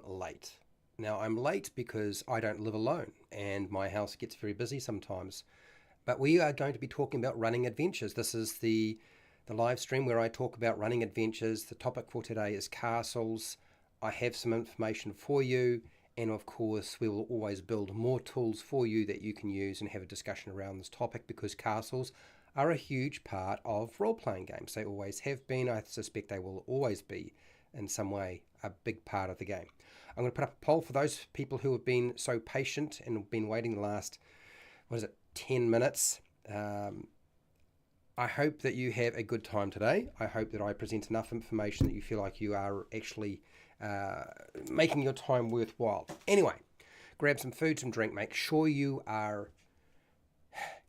late. Now, I'm late because I don't live alone and my house gets very busy sometimes. But we are going to be talking about running adventures. This is the live stream where I talk about running adventures. The topic for today is castles. I have some information for you, and of course, we will always build more tools for you that you can use and have a discussion around this topic because castles are a huge part of role playing games. They always have been. I suspect they will always be in some way a big part of the game. I'm going to put up a poll for those people who have been so patient and have been waiting the last, 10 minutes. I hope that you have a good time today. I hope that I present enough information that you feel like you are actually making your time worthwhile. Anyway, grab some food, some drink. Make sure you are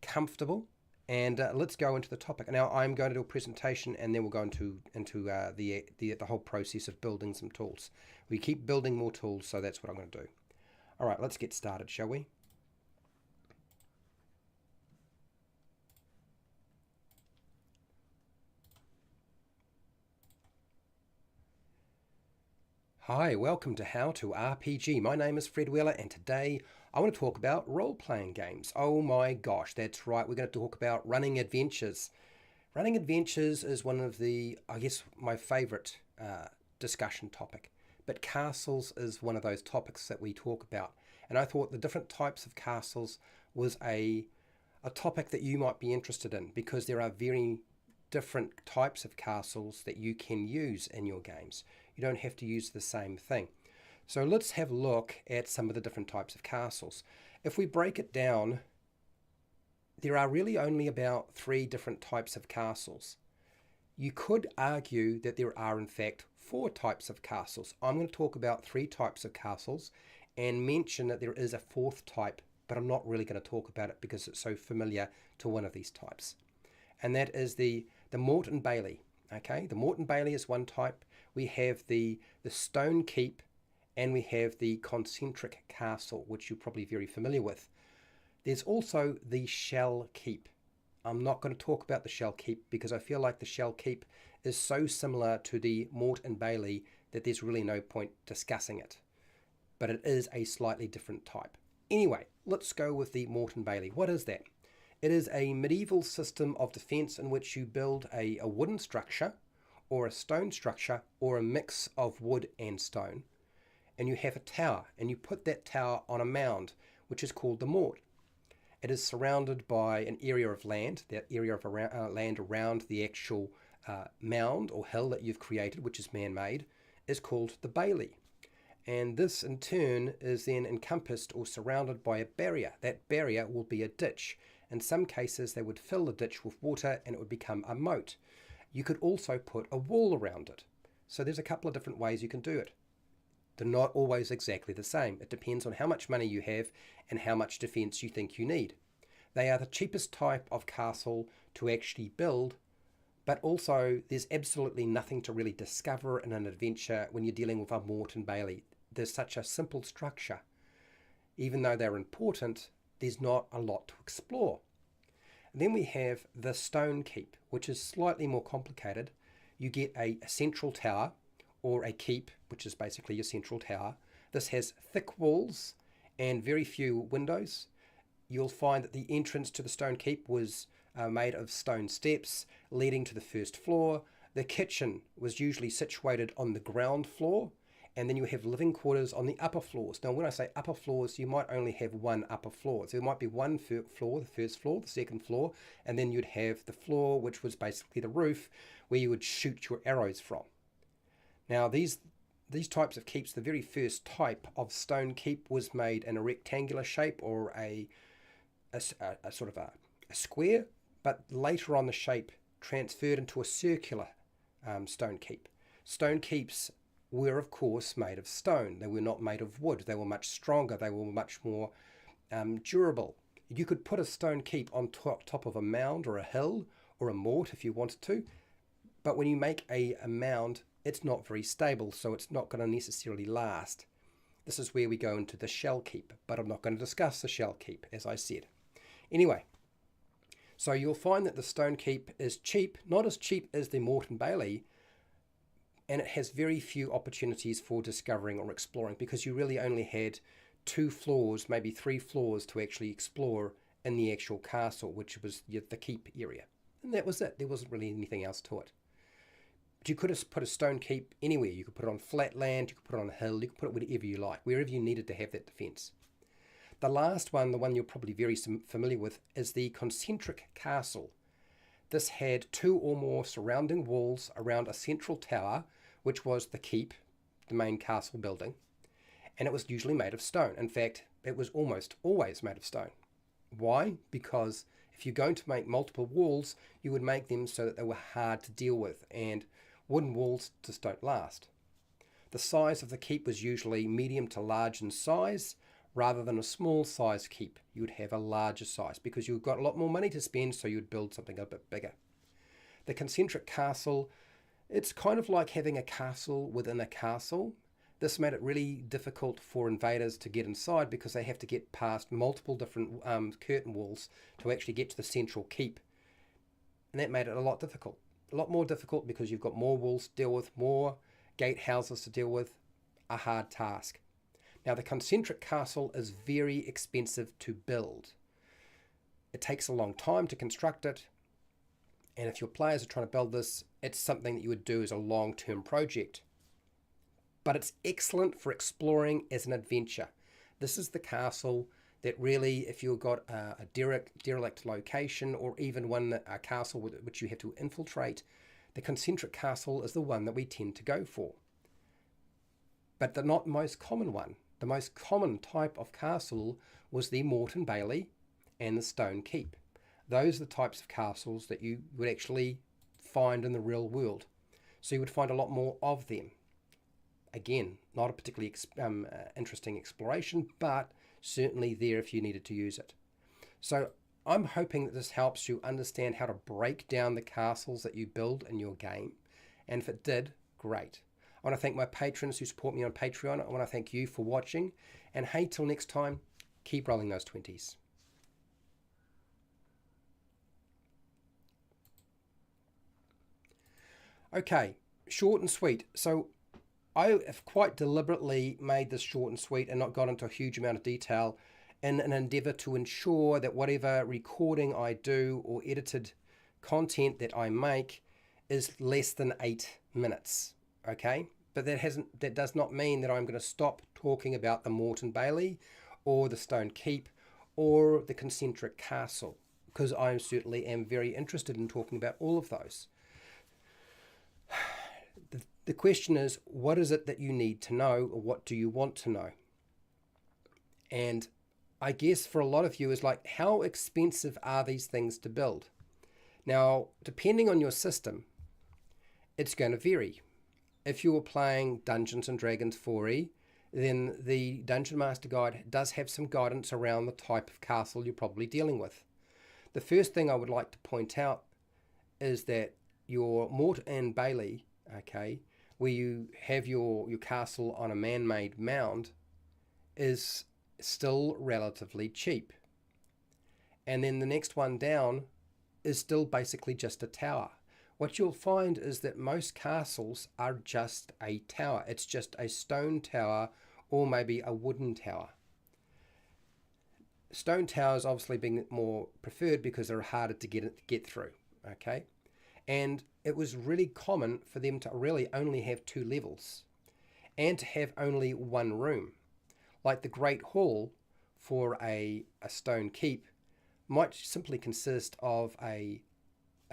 comfortable, and let's go into the topic. Now, I'm going to do a presentation, and then we'll go into the whole process of building some tools. We keep building more tools, so that's what I'm going to do. All right, let's get started, shall we? Hi, welcome to How to RPG. My name is Fred Wheeler, and today I want to talk about role-playing games. Oh my gosh, that's right, we're going to talk about running adventures. Running adventures is one of the, I guess, my favorite discussion topic, but castles is one of those topics that we talk about. And I thought the different types of castles was a topic that you might be interested in because there are very different types of castles that you can use in your games. You don't have to use the same thing. So let's have a look at some of the different types of castles. If we break it down, there are really only about 3 different types of castles. You could argue that there are in fact 4 types of castles. I'm going to talk about 3 types of castles and mention that there is a 4th type, but I'm not really going to talk about it because it's so familiar to one of these types. And that is the Motte and Bailey. Okay, the Motte and Bailey is one type. We have the stone keep, and we have the concentric castle, which you're probably very familiar with. There's also the shell keep. I'm not going to talk about the shell keep because I feel like the shell keep is so similar to the Motte and Bailey that there's really no point discussing it. But it is a slightly different type. Anyway, let's go with the Motte and Bailey. What is that? It is a medieval system of defense in which you build a wooden structure or a stone structure or a mix of wood and stone, and you have a tower, and you put that tower on a mound, which is called the moat. It is surrounded by an area of land, that area of land around the actual mound or hill that you've created, which is man-made, is called the bailey. And this in turn is then encompassed or surrounded by a barrier. That barrier will be a ditch. In some cases, they would fill the ditch with water and it would become a moat. You could also put a wall around it. So there's a couple of different ways you can do it. They're not always exactly the same. It depends on how much money you have and how much defense you think you need. They are the cheapest type of castle to actually build, but also there's absolutely nothing to really discover in an adventure when you're dealing with a Motte and Bailey. There's such a simple structure. Even though they're important, there's not a lot to explore. And then we have the stone keep, which is slightly more complicated. You get a central tower or a keep, which is basically your central tower. This has thick walls and very few windows. You'll find that the entrance to the stone keep was made of stone steps leading to the first floor. The kitchen was usually situated on the ground floor, and then you have living quarters on the upper floors. Now, when I say upper floors, you might only have one upper floor. So there might be one floor, the first floor, the second floor, and then you'd have the floor, which was basically the roof, where you would shoot your arrows from. Now, these types of keeps, the very first type of stone keep was made in a rectangular shape or a sort of a square, but later on the shape transferred into a circular stone keep. Stone keeps were of course made of stone. They were not made of wood. They were much stronger. They were much more durable. You could put a stone keep on top of a mound or a hill or a moat if you wanted to, but when you make a mound, it's not very stable, so it's not going to necessarily last. This is where we go into the shell keep, but I'm not going to discuss the shell keep, as I said. Anyway, so you'll find that the stone keep is cheap, not as cheap as the Motte and Bailey, and it has very few opportunities for discovering or exploring because you really only had 2 floors, maybe 3 floors to actually explore in the actual castle, which was the keep area. And that was it. There wasn't really anything else to it. But you could have put a stone keep anywhere. You could put it on flat land, you could put it on a hill, you could put it wherever you like, wherever you needed to have that defence. The last one, the one you're probably very familiar with, is the concentric castle. This had 2 or more surrounding walls around a central tower, which was the keep, the main castle building, and it was usually made of stone. In fact, it was almost always made of stone. Why? Because if you're going to make multiple walls, you would make them so that they were hard to deal with, and wooden walls just don't last. The size of the keep was usually medium to large in size, rather than a small size keep. You would have a larger size because you've got a lot more money to spend, so you'd build something a bit bigger. The concentric castle, it's kind of like having a castle within a castle. This made it really difficult for invaders to get inside because they have to get past multiple different curtain walls to actually get to the central keep. And that made it a lot difficult. A lot more difficult because you've got more walls to deal with, more gatehouses to deal with, a hard task. Now, the concentric castle is very expensive to build. It takes a long time to construct it, and if your players are trying to build this, it's something that you would do as a long-term project. But it's excellent for exploring as an adventure. This is the castle that really, if you've got a derelict location, or even a castle which you have to infiltrate, the concentric castle is the one that we tend to go for. But the not most common one. The most common type of castle was the Moat and Bailey and the Stone Keep. Those are the types of castles that you would actually find in the real world. So you would find a lot more of them. Again, not a particularly interesting exploration, but certainly there if you needed to use it. So I'm hoping that this helps you understand how to break down the castles that you build in your game. And if it did, great. I want to thank my patrons who support me on Patreon. I want to thank you for watching. And hey, till next time, keep rolling those 20s. Okay, short and sweet. So I have quite deliberately made this short and sweet and not got into a huge amount of detail in an endeavour to ensure that whatever recording I do or edited content that I make is less than 8 minutes. Okay, but that does not mean that I'm going to stop talking about the Moat and Bailey or the Stone Keep or the concentric castle, because I certainly am very interested in talking about all of those. The question is, what is it that you need to know, or what do you want to know? And I guess for a lot of you is like, how expensive are these things to build? Now, depending on your system, it's going to vary. If you were playing Dungeons and Dragons 4e, then the Dungeon Master Guide does have some guidance around the type of castle you're probably dealing with. The first thing I would like to point out is that your Moat and Bailey, okay, where you have your castle on a man-made mound, is still relatively cheap. And then the next one down is still basically just a tower. What you'll find is that most castles are just a tower. It's just a stone tower or maybe a wooden tower. Stone towers obviously being more preferred because they're harder to get through, okay? And it was really common for them to really only have 2 levels and to have only 1 room. Like the Great Hall for a stone keep might simply consist of a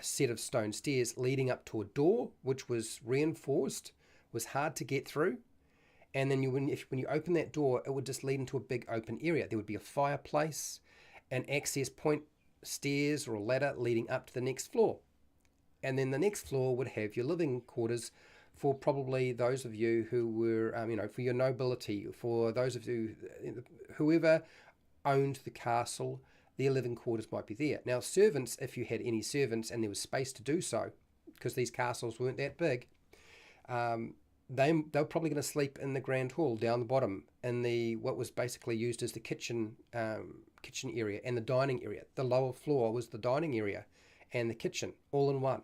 set of stone stairs leading up to a door, which was reinforced, was hard to get through. And then when you open that door, it would just lead into a big open area. There would be a fireplace, an access point, stairs or a ladder leading up to the next floor. And then the next floor would have your living quarters for probably those of you who were, for your nobility, for those of you, whoever owned the castle, their living quarters might be there. Now, servants, if you had any servants and there was space to do so, because these castles weren't that big, they were probably going to sleep in the grand hall down the bottom in what was basically used as the kitchen area and the dining area. The lower floor was the dining area and the kitchen all in one.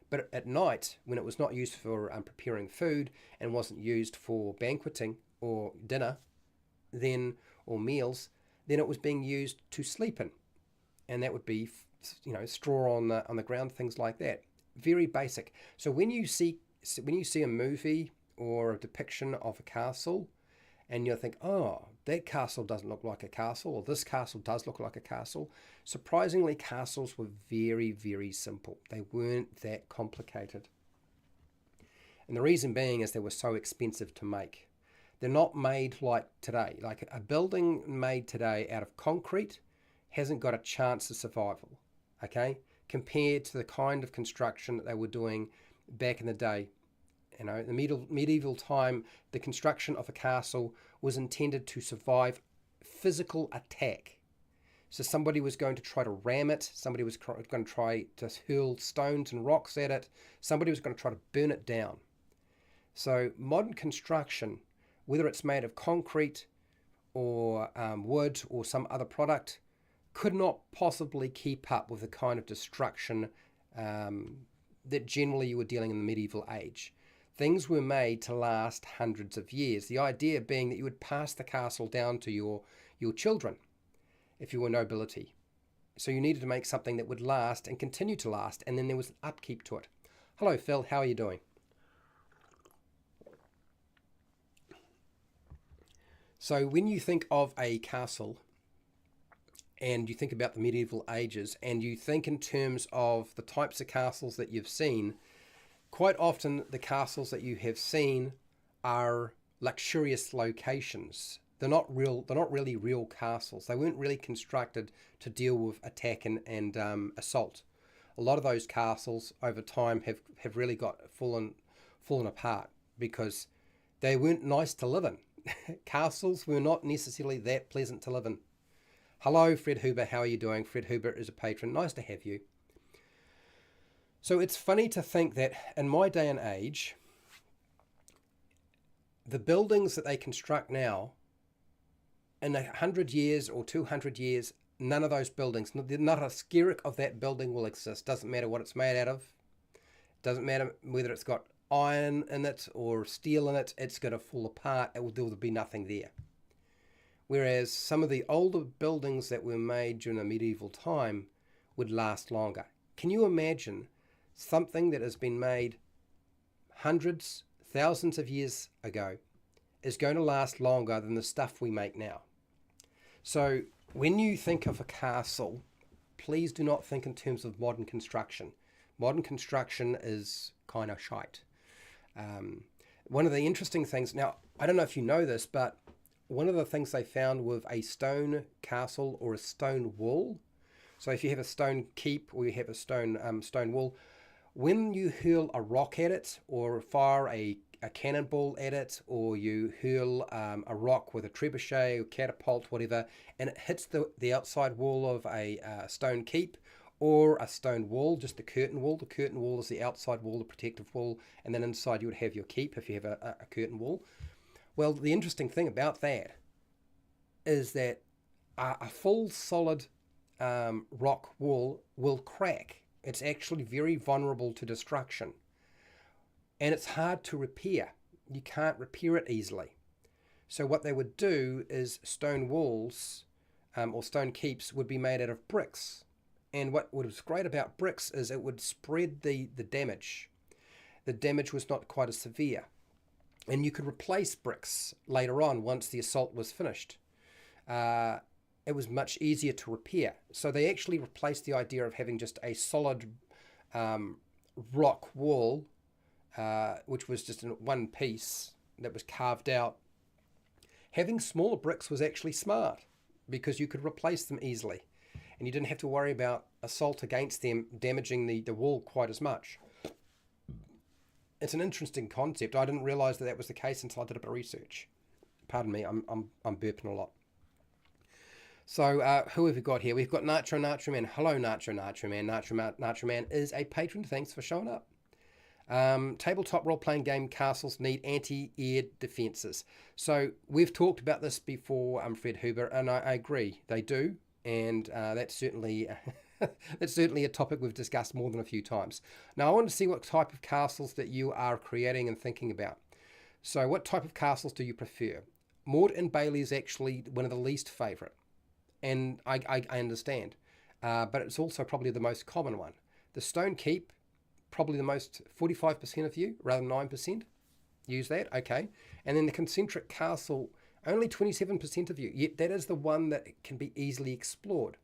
But at night, when it was not used for preparing food and wasn't used for banqueting or dinner, then or meals, then it was being used to sleep in, and that would be straw on the ground, things like that. Very basic. So when you see a movie or a depiction of a castle, and you'll think, oh, that castle doesn't look like a castle, or this castle does look like a castle. Surprisingly, castles were very, very simple. They weren't that complicated. And the reason being is they were so expensive to make. They're not made like today. Like a building made today out of concrete hasn't got a chance of survival, okay? Compared to the kind of construction that they were doing back in the day. You know, in the medieval time, the construction of a castle was intended to survive physical attack. So somebody was going to try to ram it. Somebody was going to try to hurl stones and rocks at it. Somebody was going to try to burn it down. So modern construction, whether it's made of concrete or wood or some other product, could not possibly keep up with the kind of destruction that generally you were dealing in the medieval age. Things were made to last hundreds of years. The idea being that you would pass the castle down to your children if you were nobility. So you needed to make something that would last and continue to last, and then there was upkeep to it. Hello, Phil. How are you doing? So when you think of a castle and you think about the medieval ages and you think in terms of the types of castles that you've seen, quite often the castles that you have seen are luxurious locations. They're not really real castles. They weren't really constructed to deal with attack and assault. A lot of those castles over time have really got fallen apart because they weren't nice to live in. Castles were not necessarily that pleasant to live in. Hello, Fred Huber. How are you doing? Fred Huber is a patron. Nice to have you. So it's funny to think that in my day and age, the buildings that they construct now, in 100 years or 200 years, none of those buildings, not a skerrick of that building will exist. Doesn't matter what it's made out of. Doesn't matter whether it's got iron in it or steel in it. It's going to fall apart. There will be nothing there. Whereas some of the older buildings that were made during the medieval time would last longer. Can you imagine something that has been made hundreds, thousands of years ago is going to last longer than the stuff we make now? So when you think of a castle, please do not think in terms of modern construction. Modern construction is kind of shite. One of the interesting things, now, I don't know if you know this, but one of the things they found with a stone castle or a stone wall, so if you have a stone keep or you have a stone wall, when you hurl a rock at it or fire a cannonball at it, or you hurl a rock with a trebuchet or catapult, whatever, and it hits the outside wall of a stone keep or a stone wall, just the curtain wall. The curtain wall is the outside wall, the protective wall, and then inside you would have your keep if you have a curtain wall. Well, the interesting thing about that is that a full solid rock wall will crack. It's actually very vulnerable to destruction. And it's hard to repair. You can't repair it easily. So what they would do is stone walls or stone keeps would be made out of bricks. And what was great about bricks is it would spread the damage. The damage was not quite as severe. And you could replace bricks later on once the assault was finished. It was much easier to repair. So they actually replaced the idea of having just a solid rock wall, which was just in one piece that was carved out. Having smaller bricks was actually smart because you could replace them easily. And you didn't have to worry about assault against them damaging the wall quite as much. It's an interesting concept. I didn't realize that was the case until I did a bit of research. Pardon me, I'm burping a lot. So who have we got here? We've got Nitro Man. Hello, Nitro Man. Nitro Man is a patron. Thanks for showing up. Tabletop role-playing game castles need anti-air defenses. So we've talked about this before, Fred Huber, and I agree. They do, and that's certainly That's certainly a topic we've discussed more than a few times. Now, I want to see what type of castles that you are creating and thinking about. So, what type of castles do you prefer? Mort and Bailey is actually one of the least favourite, and I understand, but it's also probably the most common one. The Stone Keep, probably the most 45% of you, rather than 9%. Use that, okay. And then the Concentric Castle, only 27% of you, yet that is the one that can be easily explored.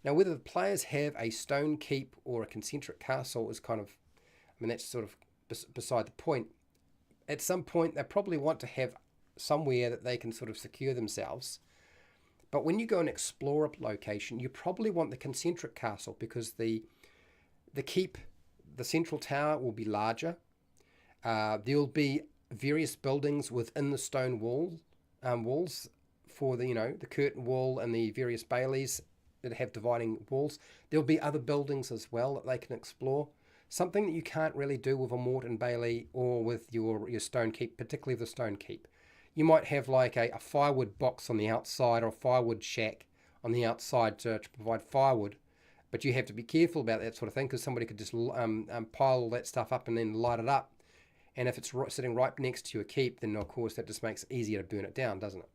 Now, whether the players have a Stone Keep or a Concentric Castle is kind of, I mean, that's sort of beside the point. At some point, they probably want to have somewhere that they can sort of secure themselves. But when you go and explore a location, you probably want the Concentric Castle because the keep, the central tower will be larger. There'll be various buildings within the stone walls for the curtain wall and the various baileys that have dividing walls. There'll be other buildings as well that they can explore. Something that you can't really do with a Mort and Bailey or with your Stone Keep, particularly the Stone Keep. You might have like a firewood box on the outside or a firewood shack on the outside to provide firewood. But you have to be careful about that sort of thing because somebody could just pile all that stuff up and then light it up. And if it's sitting right next to your keep, then of course that just makes it easier to burn it down, doesn't it?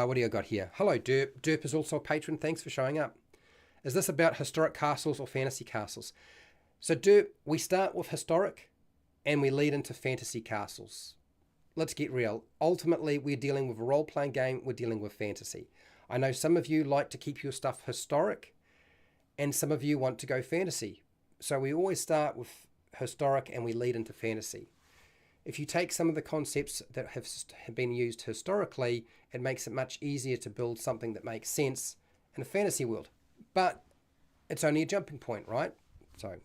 What do you got here? Hello, Derp. Derp is also a patron. Thanks for showing up. Is this about historic castles or fantasy castles? So Derp, we start with historic and we lead into fantasy castles. Let's get real. Ultimately, we're dealing with a role-playing game. We're dealing with fantasy. I know some of you like to keep your stuff historic and some of you want to go fantasy. So we always start with historic and we lead into fantasy. If you take some of the concepts that have been used historically, it makes it much easier to build something that makes sense in a fantasy world. But it's only a jumping point, right? So,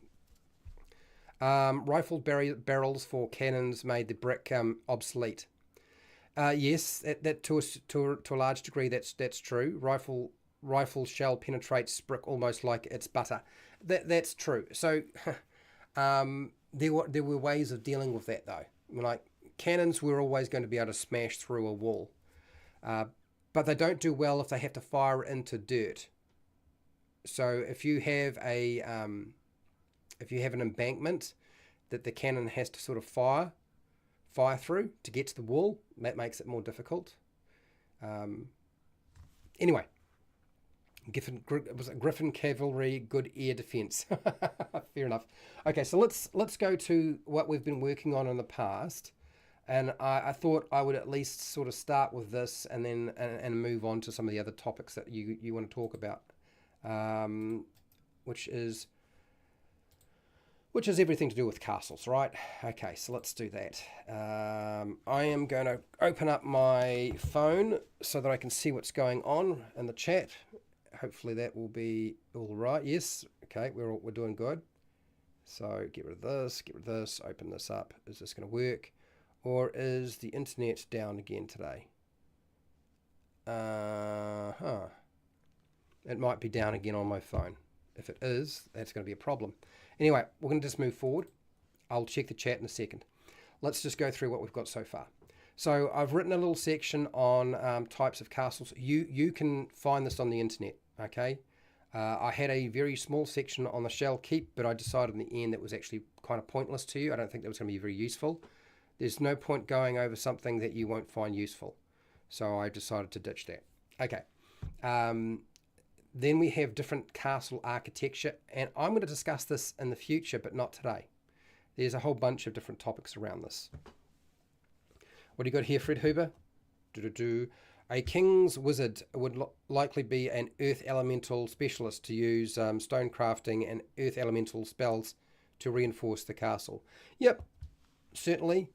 rifled barrels for cannons made the brick obsolete. Yes, that to a large degree that's true. Rifle shell penetrates brick almost like it's butter. That's true. So, there were ways of dealing with that though. Like cannons were always going to be able to smash through a wall, but they don't do well if they have to fire into dirt. So if you have an embankment that the cannon has to sort of fire through to get to the wall, that makes it more difficult. Anyway, Griffin cavalry, good air defense. Fair enough. Okay, so let's go to what we've been working on in the past, and I thought I would at least sort of start with this and then and move on to some of the other topics that you want to talk about, which is everything to do with castles, right? Okay, so let's do that. I am going to open up my phone so that I can see what's going on in the chat. Hopefully that will be all right. Yes. Okay, we're doing good. So get rid of this, open this up. Is this going to work? Or is the internet down again today? It might be down again on my phone. If it is, that's going to be a problem. Anyway, we're going to just move forward. I'll check the chat in a second. Let's just go through what we've got so far. So I've written a little section on types of castles. You can find this on the internet. Okay, I had a very small section on the shell keep, but I decided in the end that was actually kind of pointless to you. I don't think that was going to be very useful. There's no point going over something that you won't find useful. So I decided to ditch that. Okay. Then we have different castle architecture, and I'm going to discuss this in the future, but not today. There's a whole bunch of different topics around this. What do you got here, Fred Huber? A king's wizard would likely be an earth elemental specialist to use stone crafting and earth elemental spells to reinforce the castle. Yep, certainly.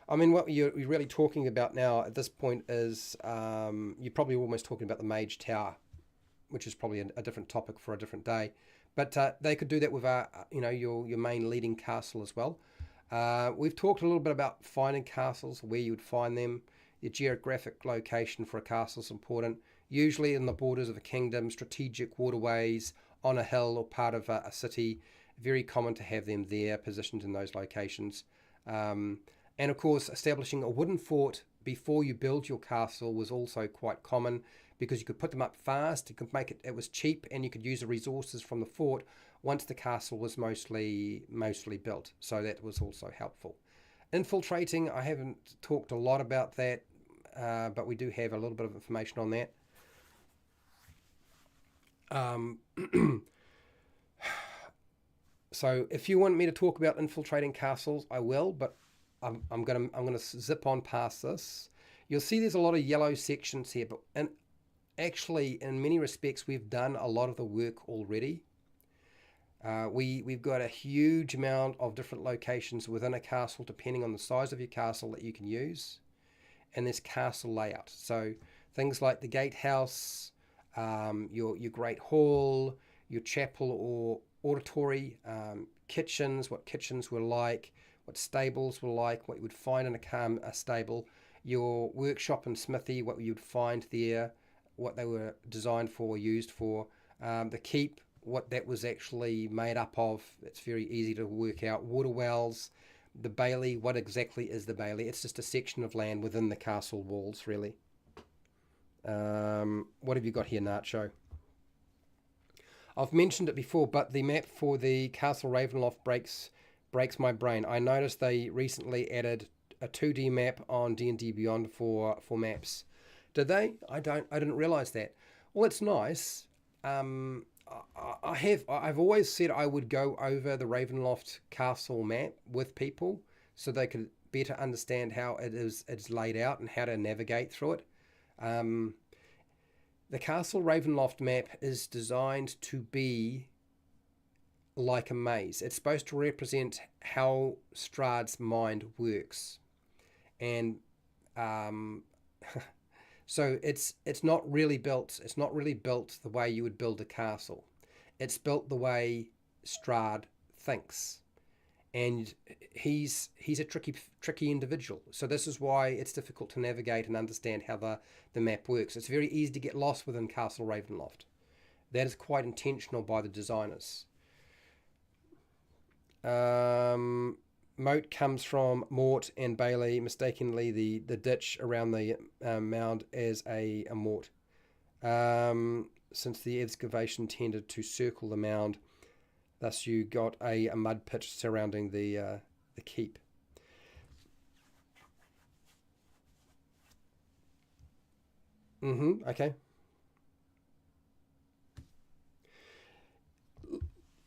I mean, what you're really talking about now at this point is you're probably almost talking about the Mage Tower, which is probably a different topic for a different day. But they could do that with your main leading castle as well. We've talked a little bit about finding castles, where you would find them. The geographic location for a castle is important, usually in the borders of a kingdom, strategic waterways, on a hill or part of a city. Very common to have them there, positioned in those locations. And of course, establishing a wooden fort before you build your castle was also quite common, because you could put them up fast, you could make it, it was cheap, and you could use the resources from the fort once the castle was mostly built. So that was also helpful. Infiltrating, I haven't talked a lot about that, but we do have a little bit of information on that. So if you want me to talk about infiltrating castles, I will, but I'm gonna zip on past this. You'll see there's a lot of yellow sections here, but actually, in many respects, we've done a lot of the work already. We've got a huge amount of different locations within a castle, depending on the size of your castle, that you can use, and there's castle layout. So things like the gatehouse, your great hall, your chapel or auditory, kitchens, what kitchens were like, what stables were like, what you would find in a stable, your workshop and smithy, what you would find there, what they were designed for, used for, the keep, what that was actually made up of. It's very easy to work out. Water wells, the bailey, what exactly is the bailey? It's just a section of land within the castle walls, really. What have you got here, Nacho? I've mentioned it before, but the map for the Castle Ravenloft breaks my brain. I noticed they recently added a 2D map on D&D Beyond for maps. Did they? I didn't realize that. Well, it's nice. I've always said I would go over the Ravenloft castle map with people so they could better understand how it's laid out and how to navigate through it. The Castle Ravenloft map is designed to be like a maze. It's supposed to represent how Strahd's mind works, and so it's not really built. It's not really built the way you would build a castle. It's built the way Strahd thinks, and he's a tricky individual. So this is why it's difficult to navigate and understand how the map works. It's very easy to get lost within Castle Ravenloft. That is quite intentional by the designers. Moat comes from Mort and Bailey, mistakenly the ditch around the mound as a mort, since the excavation tended to circle the mound. Thus, you got a mud pit surrounding the keep. Okay.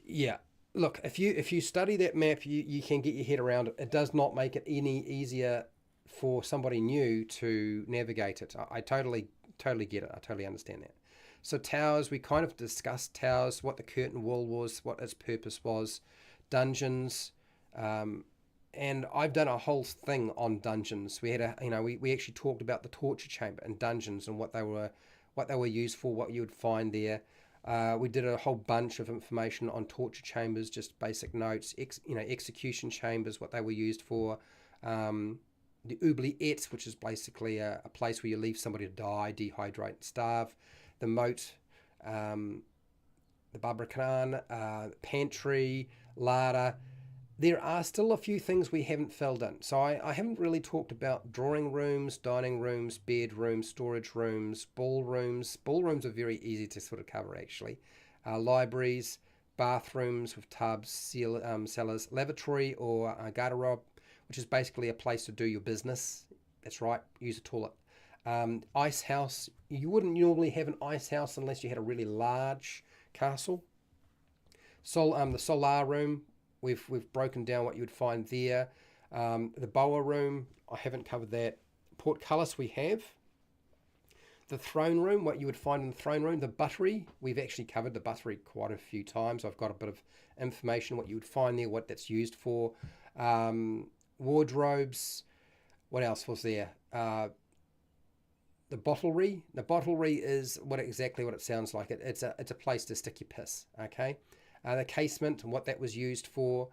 Yeah. Look, if you study that map, you can get your head around it. It does not make it any easier for somebody new to navigate it. I totally get it. I totally understand that. So towers, we kind of discussed towers, what the curtain wall was, what its purpose was, dungeons, and I've done a whole thing on dungeons. We had we actually talked about the torture chamber and dungeons and what they were used for, what you would find there. We did a whole bunch of information on torture chambers, just basic notes, execution chambers, what they were used for. The oubliettes, which is basically a place where you leave somebody to die, dehydrate, starve. The moat, the Barbican, pantry, larder. There are still a few things we haven't filled in. So I haven't really talked about drawing rooms, dining rooms, bedrooms, storage rooms, ballrooms. Ballrooms are very easy to sort of cover, actually. Libraries, bathrooms with tubs, cellars, lavatory or garderobe, which is basically a place to do your business. That's right, use a toilet. Ice house. You wouldn't normally have an ice house unless you had a really large castle. The solar room. We've broken down what you would find there. The bower room, I haven't covered that. Portcullis we have. The throne room, what you would find in the throne room. The buttery, we've actually covered the buttery quite a few times. I've got a bit of information, what you would find there, what that's used for. Wardrobes, what else was there? The bottlery. The bottlery is exactly what it sounds like. It's a place to stick your piss, okay? The casement and what that was used for.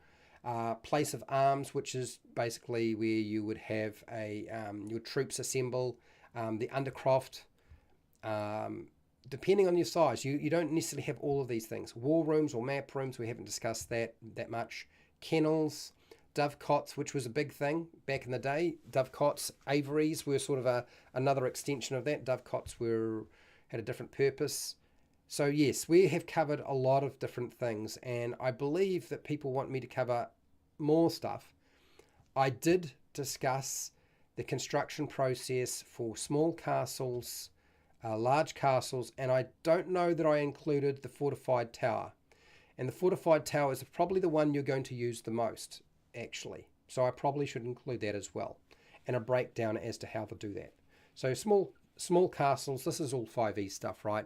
Place of arms, which is basically where you would have your troops assemble. The undercroft, depending on your size, you don't necessarily have all of these things. War rooms or map rooms, we haven't discussed that much. Kennels, dovecots, which was a big thing back in the day. Dovecots, aviaries were sort of another extension of that. Dovecots had a different purpose. So yes, we have covered a lot of different things, and I believe that people want me to cover more stuff. I did discuss the construction process for small castles, large castles, and I don't know that I included the fortified tower. And the fortified tower is probably the one you're going to use the most, actually. So I probably should include that as well, and a breakdown as to how to do that. So small castles, this is all 5e stuff, right?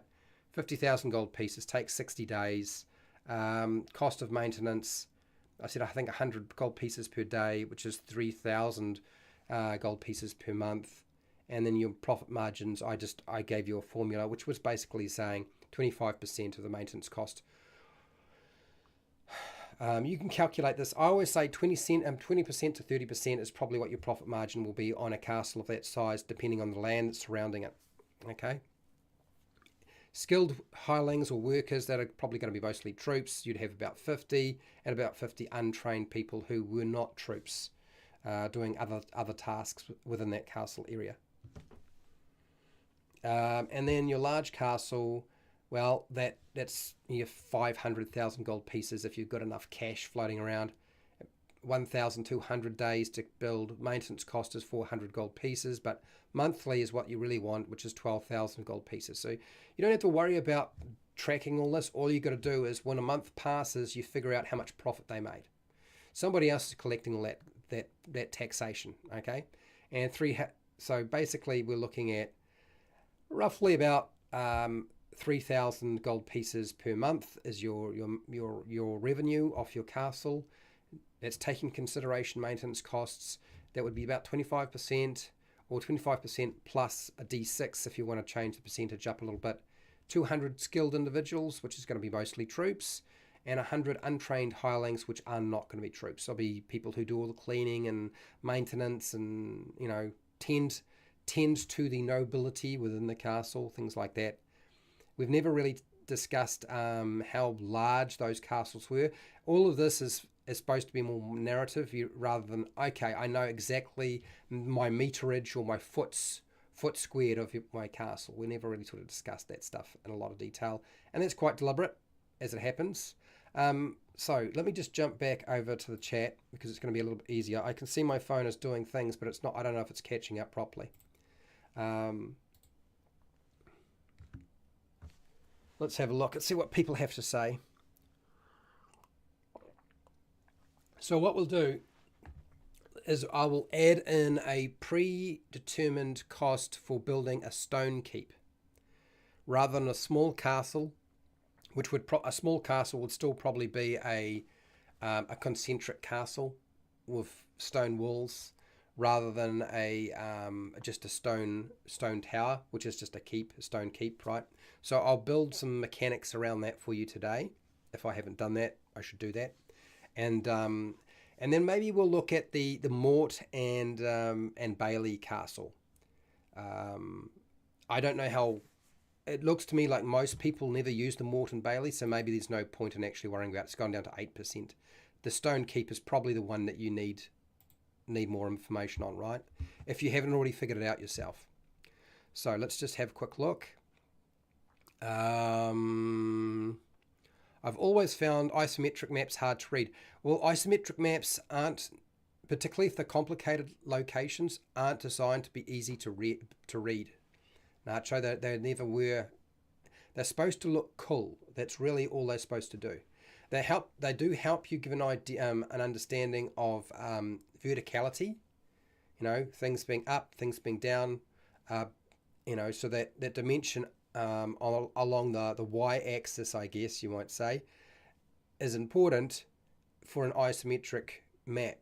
50,000 gold pieces, takes 60 days. Cost of maintenance, I think 100 gold pieces per day, which is 3,000 gold pieces per month. And then your profit margins, I gave you a formula, which was basically saying 25% of the maintenance cost. You can calculate this. I always say 20% to 30% is probably what your profit margin will be on a castle of that size, depending on the land that's surrounding it. Okay. Skilled hirelings or workers that are probably going to be mostly troops, you'd have about 50, and about 50 untrained people who were not troops, doing other tasks within that castle area. And then your large castle, well, that's your 500,000 gold pieces if you've got enough cash floating around. 1,200 days to build. Maintenance cost is 400 gold pieces, but monthly is what you really want, which is 12,000 gold pieces. So you don't have to worry about tracking all this. All you got to do is when a month passes, you figure out how much profit they made. Somebody else is collecting all that taxation, okay? And so basically we're looking at roughly about 3,000 gold pieces per month is your revenue off your castle. That's taking consideration maintenance costs. That would be about 25%, or 25% plus a D6 if you want to change the percentage up a little bit. 200 skilled individuals, which is going to be mostly troops, and 100 untrained hirelings, which are not going to be troops. There'll be people who do all the cleaning and maintenance and, tend to the nobility within the castle, things like that. We've never really discussed how large those castles were. All of this is supposed to be more narrative rather than, okay, I know exactly my meterage or my foot squared of my castle. We never really sort of discussed that stuff in a lot of detail, and that's quite deliberate as it happens. So let me just jump back over to the chat because it's going to be a little bit easier. I can see my phone is doing things, but it's not. I don't know if it's catching up properly. Let's have a look and see what people have to say. So what we'll do is I will add in a predetermined cost for building a stone keep rather than a small castle, which would a small castle would still probably be a concentric castle with stone walls rather than just a stone tower, which is just a stone keep, right? So I'll build some mechanics around that for you today. If I haven't done that, I should do that. And then maybe we'll look at the Mort and Bailey Castle. I don't know how. It looks to me like most people never use the Mort and Bailey, so maybe there's no point in actually worrying about it. It's gone down to 8%. The Stone Keep is probably the one that you need more information on, right? If you haven't already figured it out yourself. So let's just have a quick look. I've always found isometric maps hard to read. Well, isometric maps aren't, particularly if they're complicated locations, aren't designed to be easy to read. Nacho, they never were. They're supposed to look cool. That's really all they're supposed to do. They do help you give an idea, an understanding of verticality. Things being up, things being down. So that dimension along the y-axis, I guess you might say, is important for an isometric map.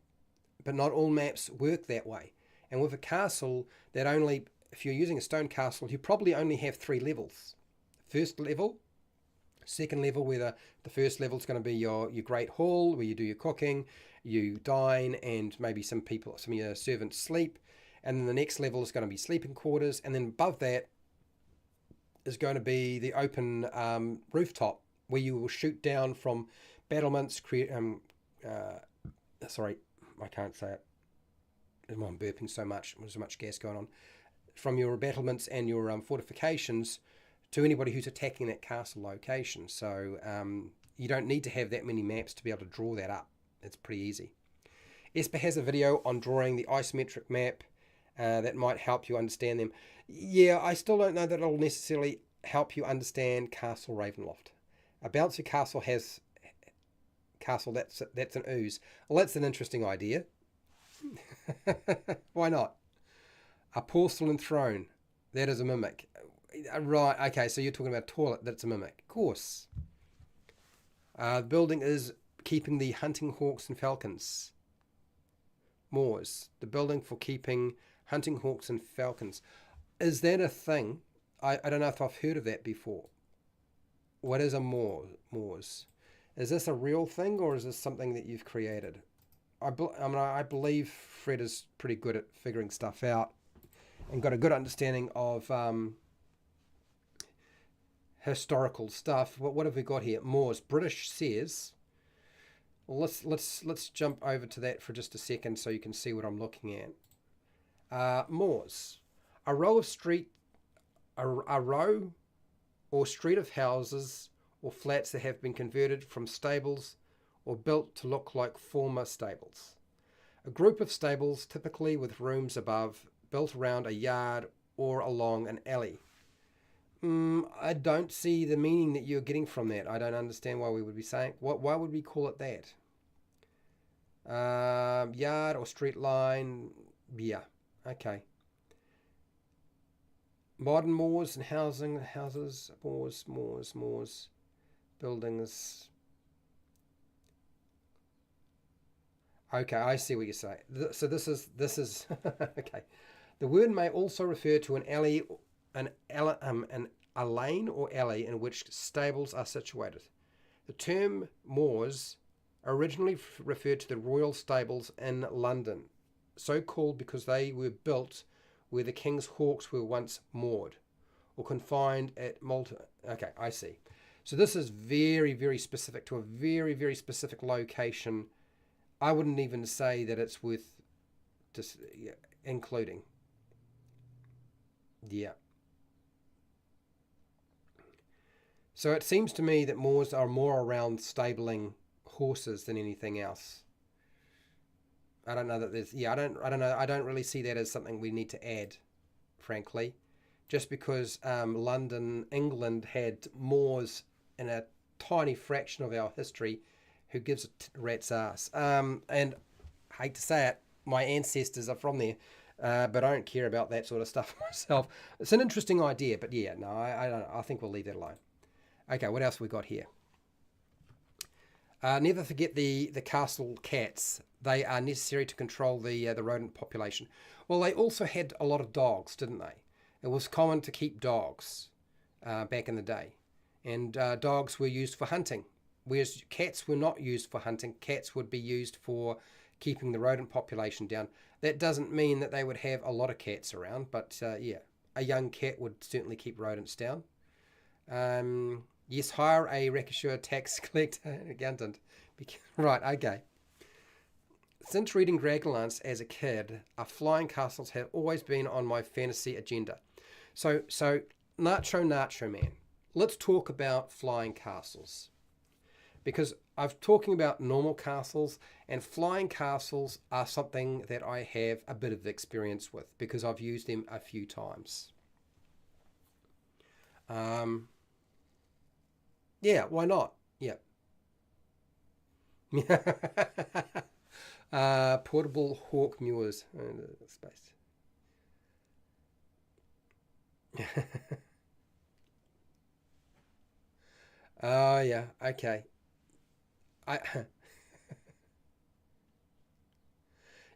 But not all maps work that way. And with a castle, if you're using a stone castle, you probably only have 3 levels. First level, second level, where the first level is going to be your great hall, where you do your cooking, you dine, and maybe some of your servants sleep. And then the next level is going to be sleeping quarters. And then above that is going to be the open rooftop, where you will shoot down from battlements, I can't say it. I'm burping so much. There's so much gas going on. From your battlements and your fortifications to anybody who's attacking that castle location. So you don't need to have that many maps to be able to draw that up. It's pretty easy. Esper has a video on drawing the isometric map that might help you understand them. Yeah, I still don't know that it'll necessarily help you understand Castle Ravenloft. A bouncy castle has that's an ooze. Well, that's an interesting idea. Why not? A porcelain throne. That is a mimic. Right, okay, so you're talking about a toilet that's a mimic. Of course. The building is keeping the hunting hawks and falcons. Moors. The building for keeping hunting hawks and falcons. Is that a thing? I don't know if I've heard of that before. What is a moors? Is this a real thing, or is this something that you've created? I believe Fred is pretty good at figuring stuff out and got a good understanding of historical stuff. What have we got here? Moors. British says. Well, let's jump over to that for just a second so you can see what I'm looking at. Moors. A row or street of houses or flats that have been converted from stables or built to look like former stables. A group of stables, typically with rooms above, built around a yard or along an alley. I don't see the meaning that you're getting from that. I don't understand why we would be saying... Why would we call it that? Yard or street line... Yeah, okay. Modern moors and houses, moors, buildings. Okay, I see what you say. So this is okay. The word may also refer to an alley, a lane or alley in which stables are situated. The term moors originally referred to the royal stables in London, so called because they were built where the king's hawks were once moored or confined at Malta. Okay, I see. So this is very, very specific to a very, very specific location. I wouldn't even say that it's worth just including. Yeah. So it seems to me that moors are more around stabling horses than anything else. I don't know that there's... Yeah, I don't know. I don't really see that as something we need to add, frankly. Just because London, England had moors in a tiny fraction of our history, who gives a rat's ass? And I hate to say it, my ancestors are from there, but I don't care about that sort of stuff myself. It's an interesting idea, but yeah, no, I don't. I think we'll leave that alone. Okay, what else we got here? Never forget the castle cats. They are necessary to control the rodent population. Well, they also had a lot of dogs, didn't they? It was common to keep dogs back in the day. And dogs were used for hunting, whereas cats were not used for hunting. Cats would be used for keeping the rodent population down. That doesn't mean that they would have a lot of cats around, but yeah, a young cat would certainly keep rodents down. Yes, hire a rackasure tax collector accountant. Right, okay. Since reading Dragonlance as a kid, flying castles have always been on my fantasy agenda. So Nacho Man, let's talk about flying castles. Because I'm talking about normal castles, and flying castles are something that I have a bit of experience with because I've used them a few times. Yeah, why not? Yeah. Portable hawk moors. Space. Oh yeah, okay. I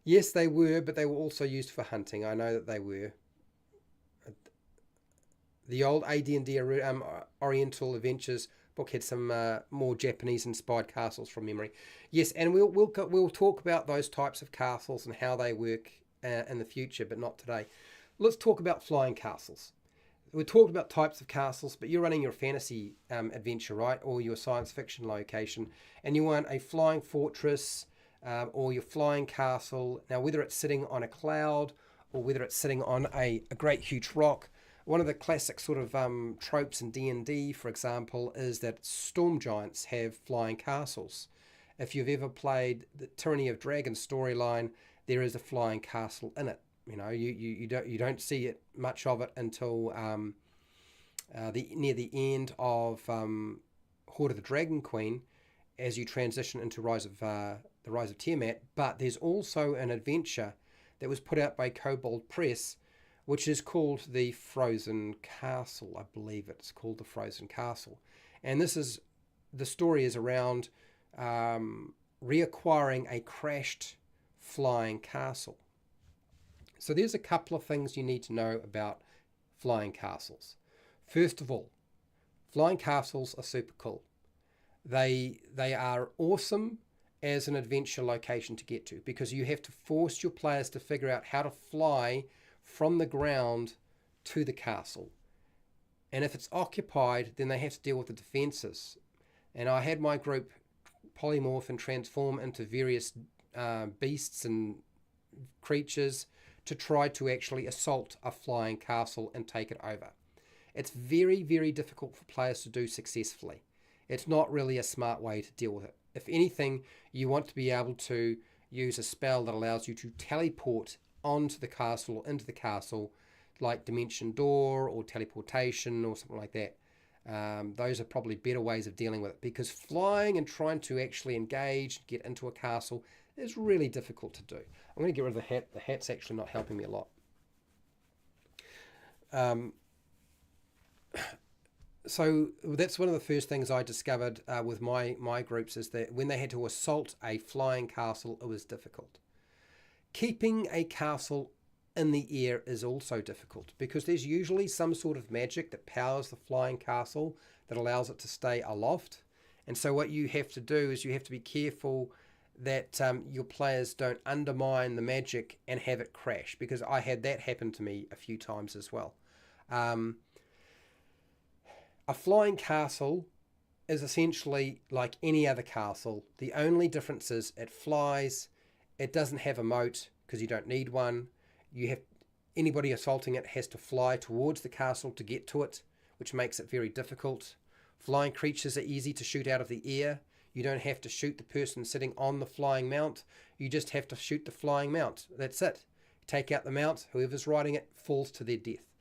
Yes, they were, but they were also used for hunting. I know that they were. The old AD&D Oriental Adventures book had some more Japanese-inspired castles from memory. Yes, and we'll talk about those types of castles and how they work in the future, but not today. Let's talk about flying castles. We talked about types of castles, but you're running your fantasy adventure, right? Or your science fiction location, and you want a flying fortress, or your flying castle. Now, whether it's sitting on a cloud or whether it's sitting on a great huge rock, one of the classic sort of tropes in D&D, for example, is that storm giants have flying castles. If you've ever played the Tyranny of Dragons storyline, there is a flying castle in it. You know, you don't see it much of it until near the end of Horde of the Dragon Queen, as you transition into the Rise of Tiamat. But there's also an adventure that was put out by Kobold Press, which is called the Frozen Castle. I believe it's called the Frozen Castle, and the story is around reacquiring a crashed flying castle. So there's a couple of things you need to know about flying castles. First of all, flying castles are super cool. They are awesome as an adventure location to get to, because you have to force your players to figure out how to fly from the ground to the castle. And if it's occupied, then they have to deal with the defenses. And I had my group polymorph and transform into various beasts and creatures to try to actually assault a flying castle and take it over. It's very, very difficult for players to do successfully. It's not really a smart way to deal with it. If anything, you want to be able to use a spell that allows you to teleport onto the castle or into the castle, like Dimension Door or teleportation or something like that. Those are probably better ways of dealing with it, because flying and trying to actually engage, get into a castle, is really difficult to do. I'm going to get rid of the hat. The hat's actually not helping me a lot. So that's one of the first things I discovered with my groups, is that when they had to assault a flying castle, it was difficult. Keeping a castle in the air is also difficult, because there's usually some sort of magic that powers the flying castle that allows it to stay aloft. And so what you have to do is you have to be careful that your players don't undermine the magic and have it crash, because I had that happen to me a few times as well. A flying castle is essentially like any other castle. The only difference is it flies. It doesn't have a moat because you don't need one. Anybody assaulting it has to fly towards the castle to get to it, which makes it very difficult. Flying creatures are easy to shoot out of the air. You don't have to shoot the person sitting on the flying mount. You just have to shoot the flying mount. That's it. Take out the mount. Whoever's riding it falls to their death.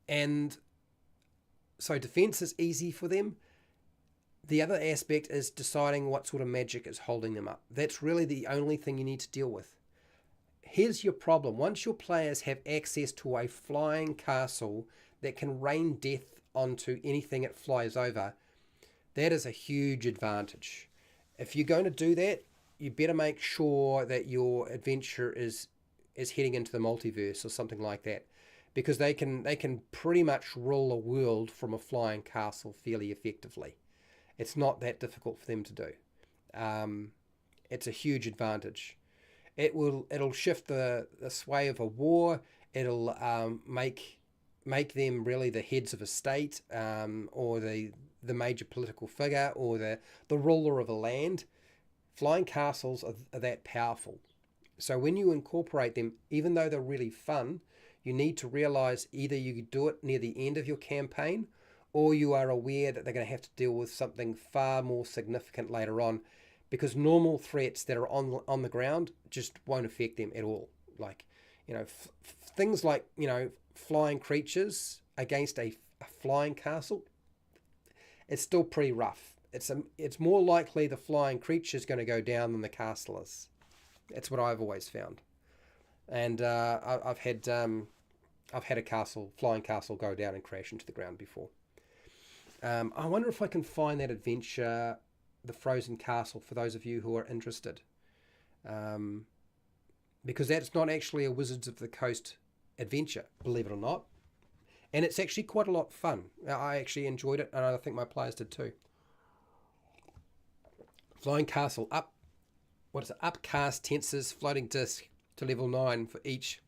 And so defense is easy for them. The other aspect is deciding what sort of magic is holding them up. That's really the only thing you need to deal with. Here's your problem. Once your players have access to a flying castle that can rain death onto anything it flies over, that is a huge advantage. If you're going to do that, you better make sure that your adventure is heading into the multiverse or something like that, because they can pretty much rule a world from a flying castle fairly effectively. It's not that difficult for them to do. It's a huge advantage. It'll shift the sway of a war. It'll make them really the heads of a state, or the major political figure, or the ruler of a land. Flying castles are that powerful. So when you incorporate them, even though they're really fun, you need to realize either you do it near the end of your campaign, or you are aware that they're going to have to deal with something far more significant later on, because normal threats that are on the ground just won't affect them at all. Like, things like, flying creatures against a flying castle, it's still pretty rough. It's more likely the flying creature is going to go down than the castle is. That's what I've always found. And I've had a flying castle go down and crash into the ground before. I wonder if I can find that adventure, The Frozen Castle, for those of you who are interested. Because that's not actually a Wizards of the Coast adventure, believe it or not. And it's actually quite a lot of fun. I actually enjoyed it, and I think my players did too. Flying Castle, upcast tenses, floating disc to level 9 for each,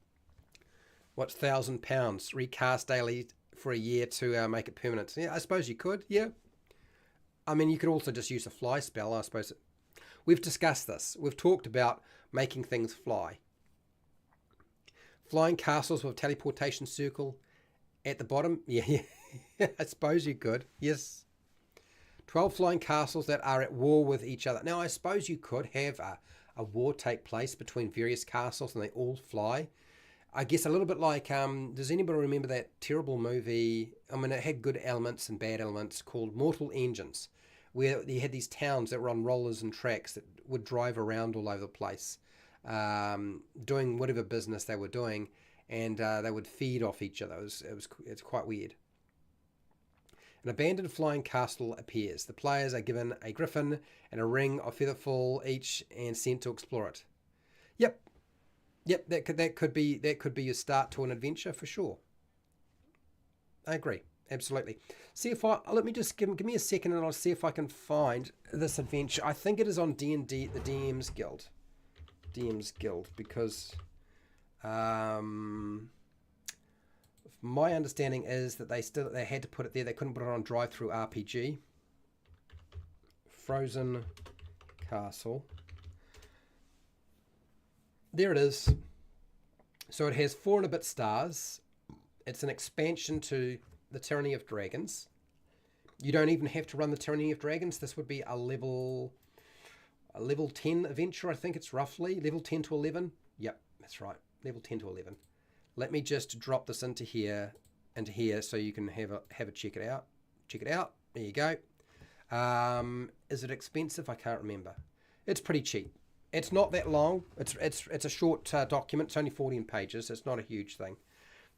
£1,000. Recast daily for a year to make it permanent. Yeah, I suppose you could, yeah. I mean, you could also just use a fly spell, I suppose. We've discussed this. We've talked about making things fly. Flying castles with a teleportation circle at the bottom. Yeah, I suppose you could. Yes. 12 flying castles that are at war with each other. Now, I suppose you could have a war take place between various castles and they all fly. I guess a little bit like, does anybody remember that terrible movie? I mean, it had good elements and bad elements called Mortal Engines, where you had these towns that were on rollers and tracks that would drive around all over the place, doing whatever business they were doing, and they would feed off each other. It's quite weird. An abandoned flying castle appears. The players are given a griffin and a ring of featherfall each and sent to explore it. Yep, that could be your start to an adventure for sure. I agree, absolutely. See if let me just give me a second and I'll see if I can find this adventure. I think it is on D&D, the DM's Guild. DM's Guild, because my understanding is that they had to put it there. They couldn't put it on Drive-Through RPG. Frozen Castle. There it is. So it has 4 and a bit stars. It's an expansion to the Tyranny of Dragons. You don't even have to run the Tyranny of Dragons. This would be a level 10 adventure, I think it's roughly. Level 10 to 11. Yep, that's right. Level 10 to 11. Let me just drop this into here, so you can have a check it out. Check it out. There you go. Is it expensive? I can't remember. It's pretty cheap. It's not that long. It's a short document. It's only 14 pages. It's not a huge thing.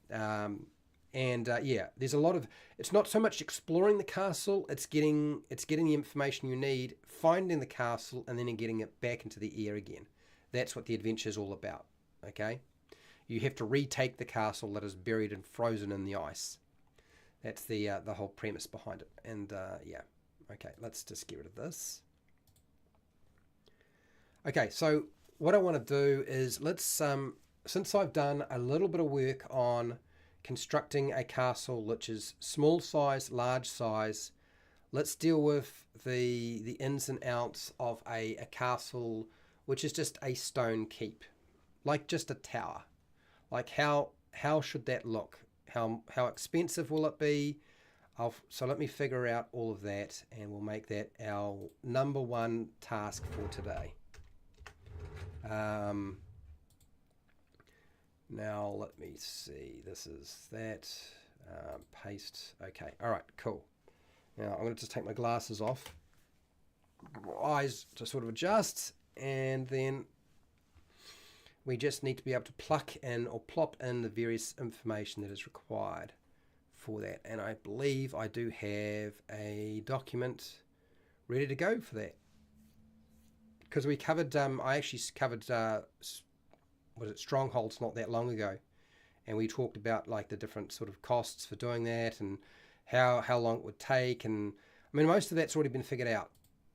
Yeah, there's a lot of. It's not so much exploring the castle. It's getting the information you need, finding the castle, and then getting it back into the air again. That's what the adventure is all about. Okay, you have to retake the castle that is buried and frozen in the ice. That's the whole premise behind it. And yeah, okay, let's just get rid of this. Okay, so what I want to do is let's since I've done a little bit of work on constructing a castle which is small size, large size, let's deal with the ins and outs of a castle which is just a stone keep, like just a tower. Like how should that look? How expensive will it be? So let me figure out all of that, and we'll make that our number one task for today. Now let me see, this is that, paste, okay, all right, cool. Now I'm going to just take my glasses off, eyes to sort of adjust, and then we just need to be able to pluck in or plop in the various information that is required for that. And I believe I do have a document ready to go for that. Because we covered, I actually covered, Strongholds not that long ago. And we talked about like the different sort of costs for doing that and how long it would take. And I mean, most of that's already been figured out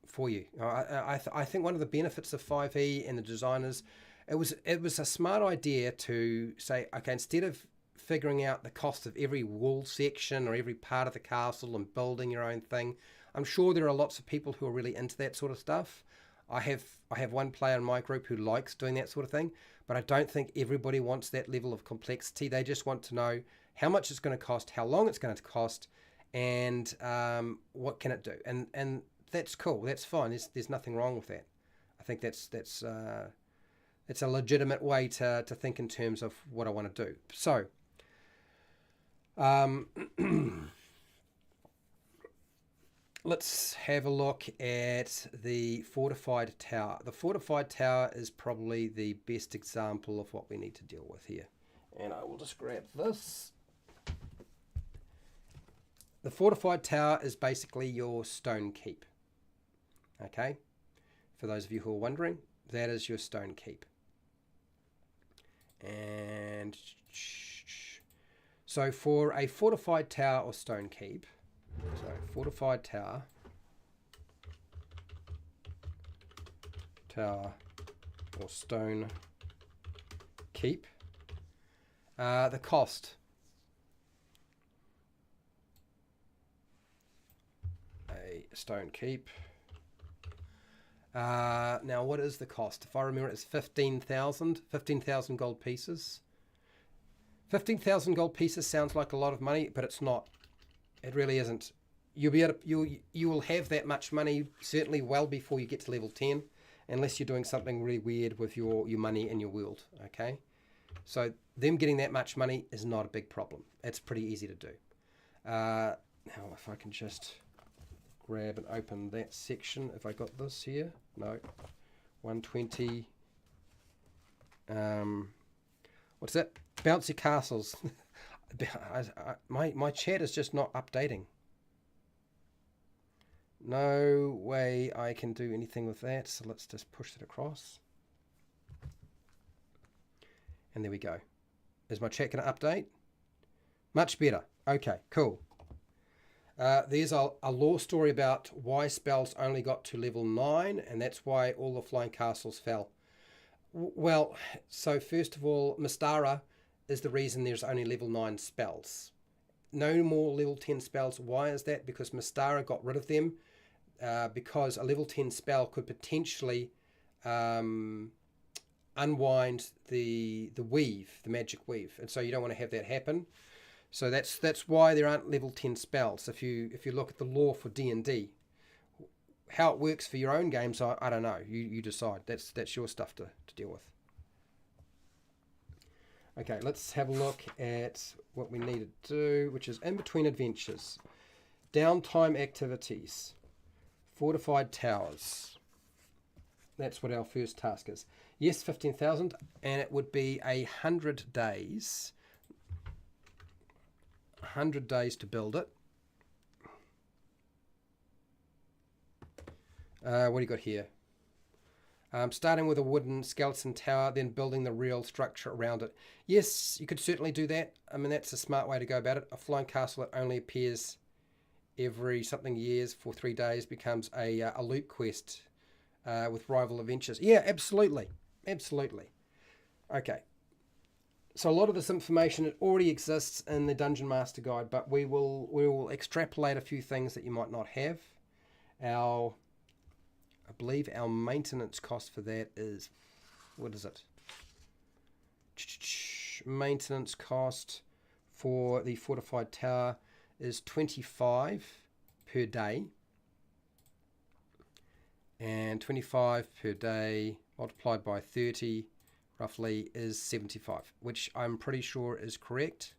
for you. I think one of the benefits of 5e and the designers, it was a smart idea to say, okay, instead of figuring out the cost of every wall section or every part of the castle and building your own thing, I'm sure there are lots of people who are really into that sort of stuff. I have one player in my group who likes doing that sort of thing, but I don't think everybody wants that level of complexity. They just want to know how much it's going to cost, how long it's going to cost, and what can it do. And that's cool. That's fine. There's nothing wrong with that. I think that's a legitimate way to think in terms of what I want to do. So, let's have a look at the fortified tower. The fortified tower is probably the best example of what we need to deal with here. And I will just grab this. The fortified tower is basically your stone keep. Okay? For those of you who are wondering, that is your stone keep. And so for a fortified tower or stone keep, so fortified tower or stone keep, the cost, a stone keep, Now, what is the cost? If I remember, it's 15,000 gold pieces. 15,000 gold pieces sounds like a lot of money, but it's not. It really isn't. You'll be able to, you will have that much money certainly well before you get to level 10, unless you're doing something really weird with your money in your world. Okay, so them getting that much money is not a big problem. It's pretty easy to do. Now, if I can just grab and open that section, if I got this here, no, 120. What's that? Bouncy castles. My chat is just not updating. No way I can do anything with that, so let's just push it across. And there we go. Is my chat going to update? Much better. Okay, cool. There's a lore story about why spells only got to level 9, and that's why all the flying castles fell. Well, so first of all, Mystara is the reason there's only level 9 spells. No more level 10 spells. Why is that? Because Mystara got rid of them, because a level 10 spell could potentially unwind the weave, the magic weave, and so you don't want to have that happen. So that's why there aren't level 10 spells. If you look at the lore for D&D, how it works for your own games, I don't know. You decide. That's your stuff to deal with. Okay, let's have a look at what we need to do, which is in between adventures. Downtime activities. Fortified towers. That's what our first task is. Yes, 15,000, and it would be 100 days. 100 days to build it. What do you got here? Starting with a wooden skeleton tower, then building the real structure around it. Yes, you could certainly do that. I mean, that's a smart way to go about it. A flying castle that only appears every something years for 3 days becomes a loot quest with rival adventures. Yeah, absolutely. Absolutely. Okay. So a lot of this information, it already exists in the Dungeon Master Guide, but we will extrapolate a few things that you might not have. I believe our maintenance cost for that is, what is it? Maintenance cost for the fortified tower is 25 per day. And 25 per day multiplied by 30 roughly is 75, which I'm pretty sure is correct.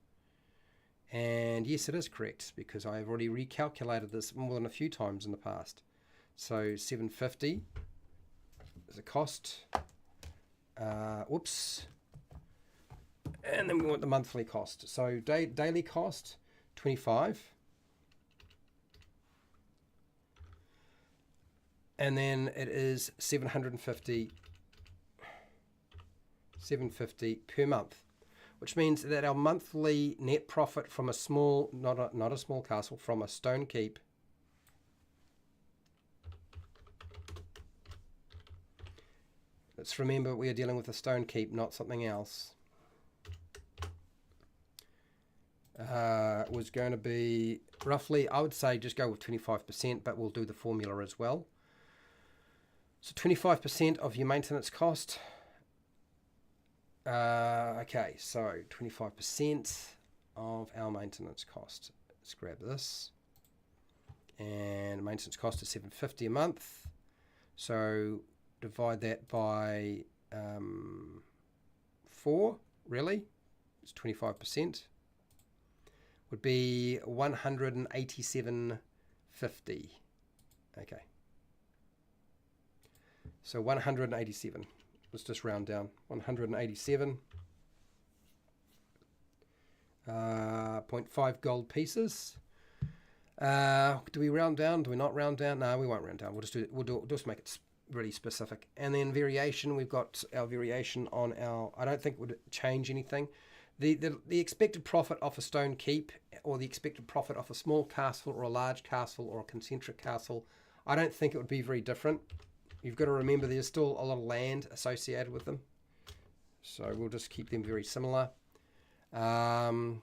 And yes, it is correct, because I've already recalculated this more than a few times in the past. So 750 is a cost. Whoops. And then we want the monthly cost. So daily cost, 25. And then it is 750 per month, which means that our monthly net profit from a small, not a small castle, from a stone keep, let's remember we are dealing with a stone keep, not something else, was going to be roughly, I would say just go with 25%, but we'll do the formula as well. So 25% of your maintenance cost. Okay, so 25% of our maintenance cost. Let's grab this. And maintenance cost is 750 a month. So divide that by 4, really. It's 25%. Would be 187.50. Okay. So 187. Let's just round down. 187. 0.5 gold pieces. Do we round down? Do we not round down? No, we won't round down. We'll just do it. We'll just make it really specific. And then variation. We've got our variation on our. I don't think it would change anything. The expected profit off a stone keep, or the expected profit off a small castle or a large castle or a concentric castle, I don't think it would be very different. You've got to remember there's still a lot of land associated with them. So we'll just keep them very similar. But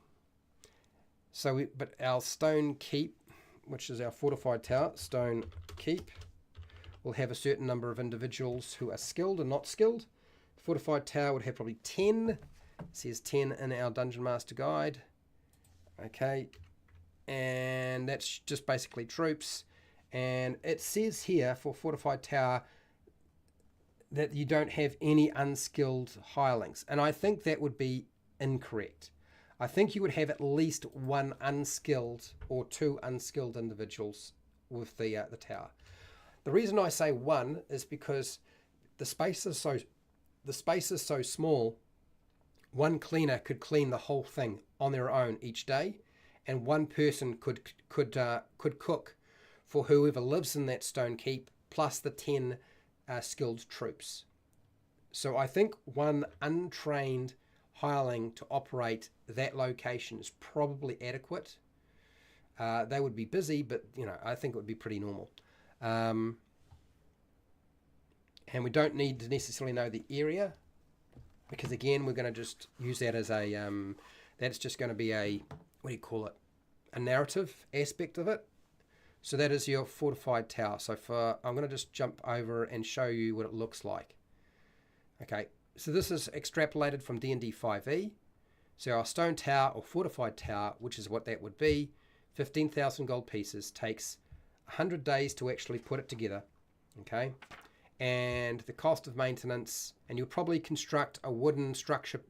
our stone keep, which is our fortified tower, stone keep, will have a certain number of individuals who are skilled and not skilled. Fortified tower would have probably 10. It says 10 in our Dungeon Master Guide. Okay, and that's just basically troops. And it says here for fortified tower that you don't have any unskilled hirelings, and I think that would be incorrect. I think you would have at least one unskilled or two unskilled individuals with the tower. The reason I say one is because the space is so small. One cleaner could clean the whole thing on their own each day, and one person could cook for whoever lives in that stone keep, plus the 10 skilled troops. So I think one untrained hireling to operate that location is probably adequate. They would be busy, but I think it would be pretty normal. And we don't need to necessarily know the area, because again, we're going to just use that as a that's just going to be a, what do you call it, a narrative aspect of it. So that is your fortified tower. So I'm going to just jump over and show you what it looks like. Okay, so this is extrapolated from D&D 5e. So our stone tower or fortified tower, which is what that would be, 15,000 gold pieces, takes 100 days to actually put it together. Okay, and the cost of maintenance, and you'll probably construct a wooden structure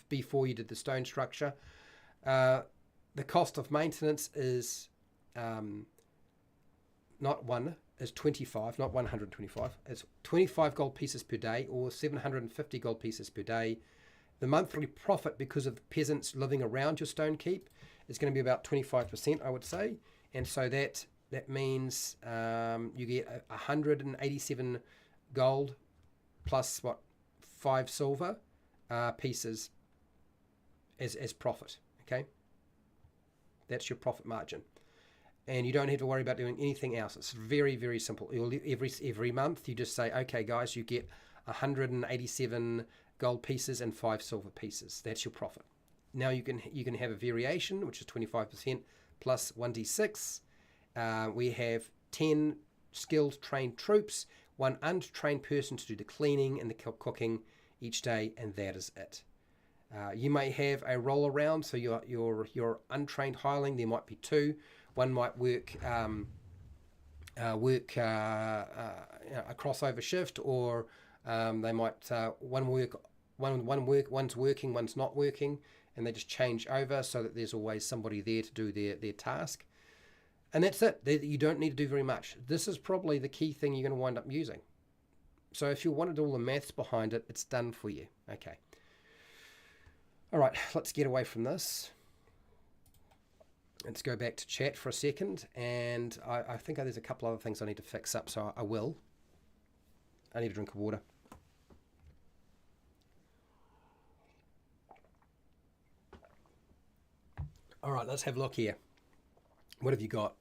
before you did the stone structure. The cost of maintenance is not 25, not 125. It's 25 gold pieces per day, or 750 gold pieces per day. The monthly profit, because of the peasants living around your stone keep, is going to be about 25%, I would say. And so that means you get 187 gold plus 5 silver pieces as profit. Okay, that's your profit margin. And you don't have to worry about doing anything else. It's very, very simple. Every month you just say, okay, guys, you get 187 gold pieces and 5 silver pieces. That's your profit. Now you can have a variation, which is 25% plus 1d6. We have 10 skilled trained troops, one untrained person to do the cleaning and the cooking each day, and that is it. You may have a roll around, so your untrained hireling, there might be 2. One might work a crossover shift, or they might one's working, one's not working, and they just change over so that there's always somebody there to do their task. And that's it. You don't need to do very much. This is probably the key thing you're going to wind up using. So if you wanted all the maths behind it, it's done for you. Okay. All right, let's get away from this. Let's go back to chat for a second, and I think there's a couple other things I need to fix up, so I will. I need a drink of water. All right, let's have a look here. What have you got?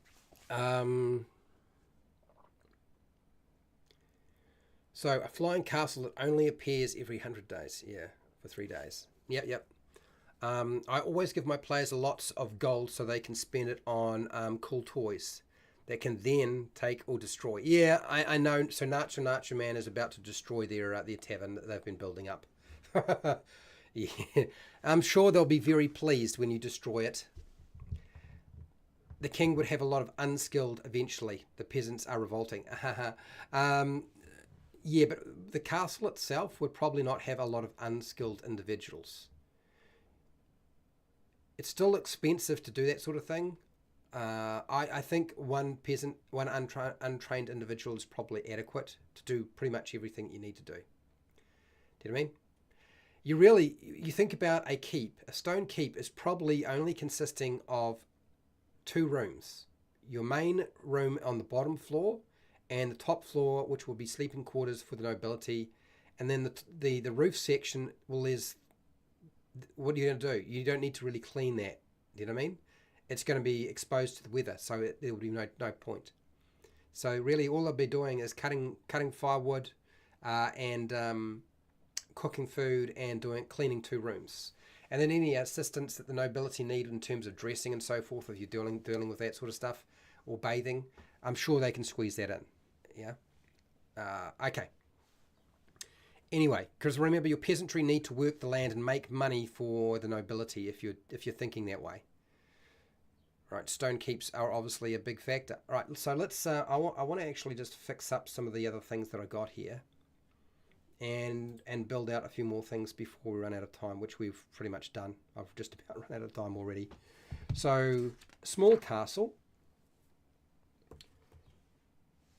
So a flying castle that only appears every 100 days. Yeah, for 3 days. Yep. I always give my players lots of gold so they can spend it on cool toys that can then take or destroy. Yeah, I know. So Nacho Man is about to destroy their tavern that they've been building up. Yeah, I'm sure they'll be very pleased when you destroy it. The king would have a lot of unskilled eventually. The peasants are revolting. Yeah, but the castle itself would probably not have a lot of unskilled individuals. It's still expensive to do that sort of thing. I think one untrained individual is probably adequate to do pretty much everything you need to do. Do you know what I mean? You think about a keep. A stone keep is probably only consisting of 2 rooms. Your main room on the bottom floor, and the top floor, which will be sleeping quarters for the nobility, and then the roof section. Well, what are you going to do? You don't need to really clean that. Do you know what I mean? It's going to be exposed to the weather, so there will be no point. So really, all I'll be doing is cutting firewood, and cooking food, and cleaning 2 rooms. And then any assistance that the nobility need in terms of dressing and so forth, if you're dealing with that sort of stuff, or bathing, I'm sure they can squeeze that in. Yeah. Okay. Anyway, because remember, your peasantry need to work the land and make money for the nobility if you're thinking that way. Right, stone keeps are obviously a big factor. Right, so let's. I want to actually just fix up some of the other things that I got here, and build out a few more things before we run out of time, which we've pretty much done. I've just about run out of time already. So small castle.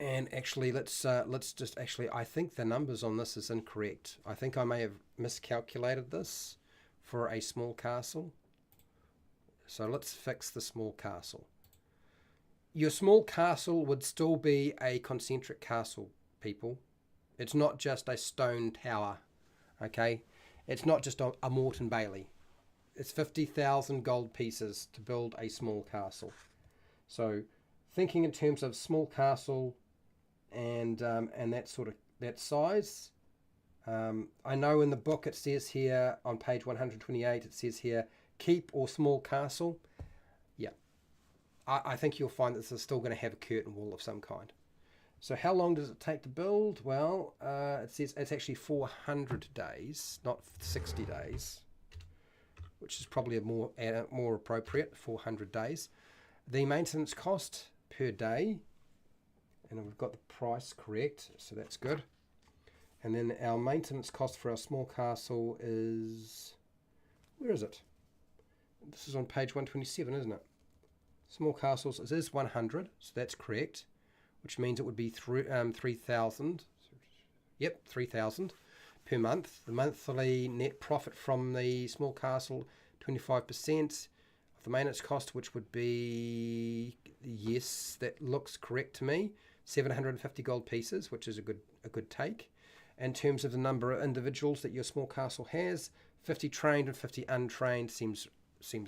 And actually, let's just actually. I think the numbers on this is incorrect. I think I may have miscalculated this for a small castle. So let's fix the small castle. Your small castle would still be a concentric castle, people. It's not just a stone tower, okay? It's not just a Moreton Bailey. It's 50,000 gold pieces to build a small castle. So thinking in terms of small castle and that sort of that size. I know in the book it says here on page 128, it says here keep or small castle. Yeah, I think you'll find that this is still going to have a curtain wall of some kind. So how long does it take to build? Well, it says it's actually 400 days, not 60 days, which is probably a more appropriate, 400 days. The maintenance cost per day, and we've got the price correct, so that's good. And then our maintenance cost for our small castle is, where is it? This is on page 127, isn't it? Small castles, it is 100, so that's correct, which means it would be 3,000. Yep, 3,000 per month. The monthly net profit from the small castle, 25% of the maintenance cost, which would be, yes, that looks correct to me, 750 gold pieces, which is a good take. In terms of the number of individuals that your small castle has, 50 trained and 50 untrained seems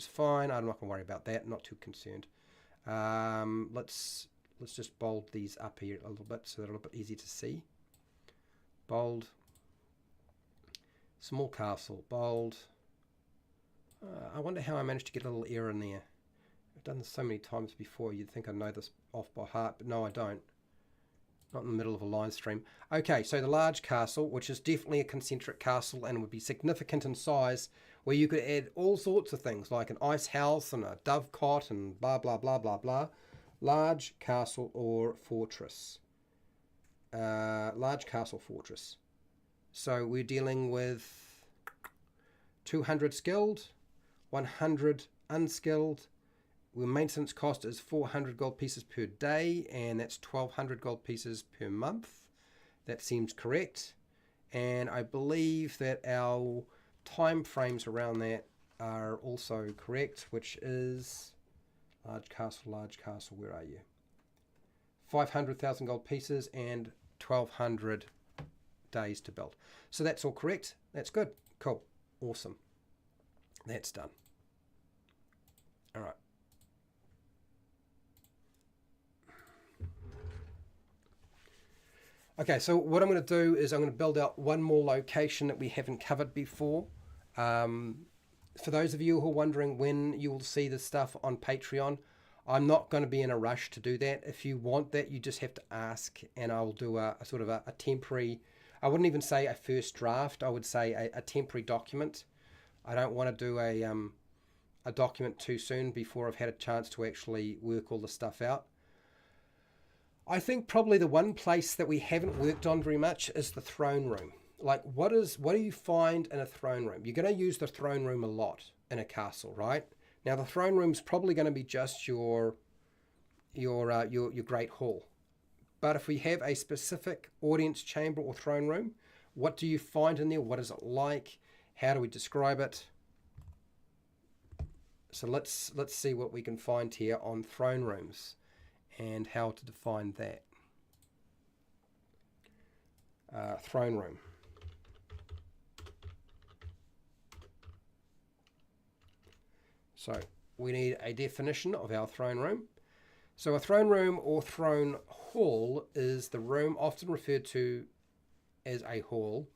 fine. I'm not going to worry about that. Not too concerned. Let's just bold these up here a little bit so they're a little bit easier to see. Bold. Small castle. Bold. I wonder how I managed to get a little error in there. I've done this so many times before. You'd think I know this off by heart, but no, I don't. Not in the middle of a line stream. Okay, so the large castle, which is definitely a concentric castle and would be significant in size, where you could add all sorts of things like an ice house and a dovecot and blah, blah, blah, blah, blah. Large castle or fortress. Large castle fortress. So we're dealing with 200 skilled, 100 unskilled. The maintenance cost is 400 gold pieces per day, and that's 1,200 gold pieces per month. That seems correct. And I believe that our time frames around that are also correct, which is large castle, where are you? 500,000 gold pieces and 1,200 days to build. So that's all correct. That's good. Cool. Awesome. That's done. All right. Okay, so what I'm going to do is I'm going to build out one more location that we haven't covered before. For those of you who are wondering when you will see this stuff on Patreon, I'm not going to be in a rush to do that. If you want that, you just have to ask, and I'll do a sort of a temporary, I wouldn't even say a first draft, I would say a temporary document. I don't want to do a document too soon before I've had a chance to actually work all the stuff out. I think probably the one place that we haven't worked on very much is the throne room. Like, what do you find in a throne room? You're going to use the throne room a lot in a castle, right? Now, the throne room's probably going to be just your great hall. But if we have a specific audience chamber or throne room, what do you find in there? What is it like? How do we describe it? So let's see what we can find here on throne rooms and how to define that. Throne room. So we need a definition of our throne room. So a throne room or throne hall is the room often referred to as a hall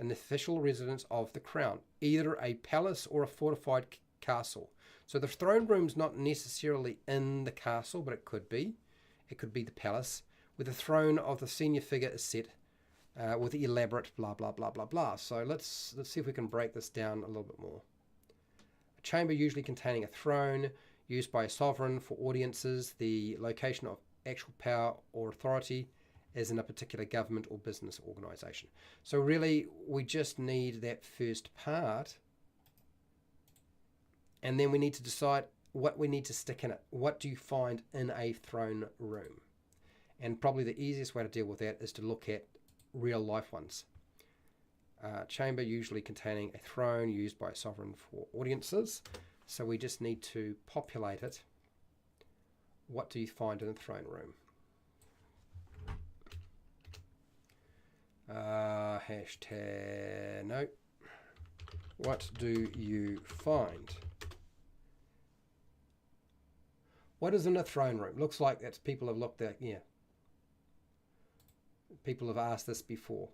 in the official residence of the crown, either a palace or a fortified castle. So the throne room's not necessarily in the castle, but it could be. It could be the palace, where the throne of the senior figure is set with elaborate blah blah blah blah blah. So let's see if we can break this down a little bit more. A chamber usually containing a throne used by a sovereign for audiences. The location of actual power or authority as in a particular government or business organization. So really we just need that first part, and then we need to decide what we need to stick in it. What do you find in a throne room? And probably the easiest way to deal with that is to look at real life ones. Chamber usually containing a throne used by a sovereign for audiences. So we just need to populate it. What do you find in a throne room? Hashtag no. What do you find? What is in a throne room? Looks like that's people have looked at, yeah. People have asked this before.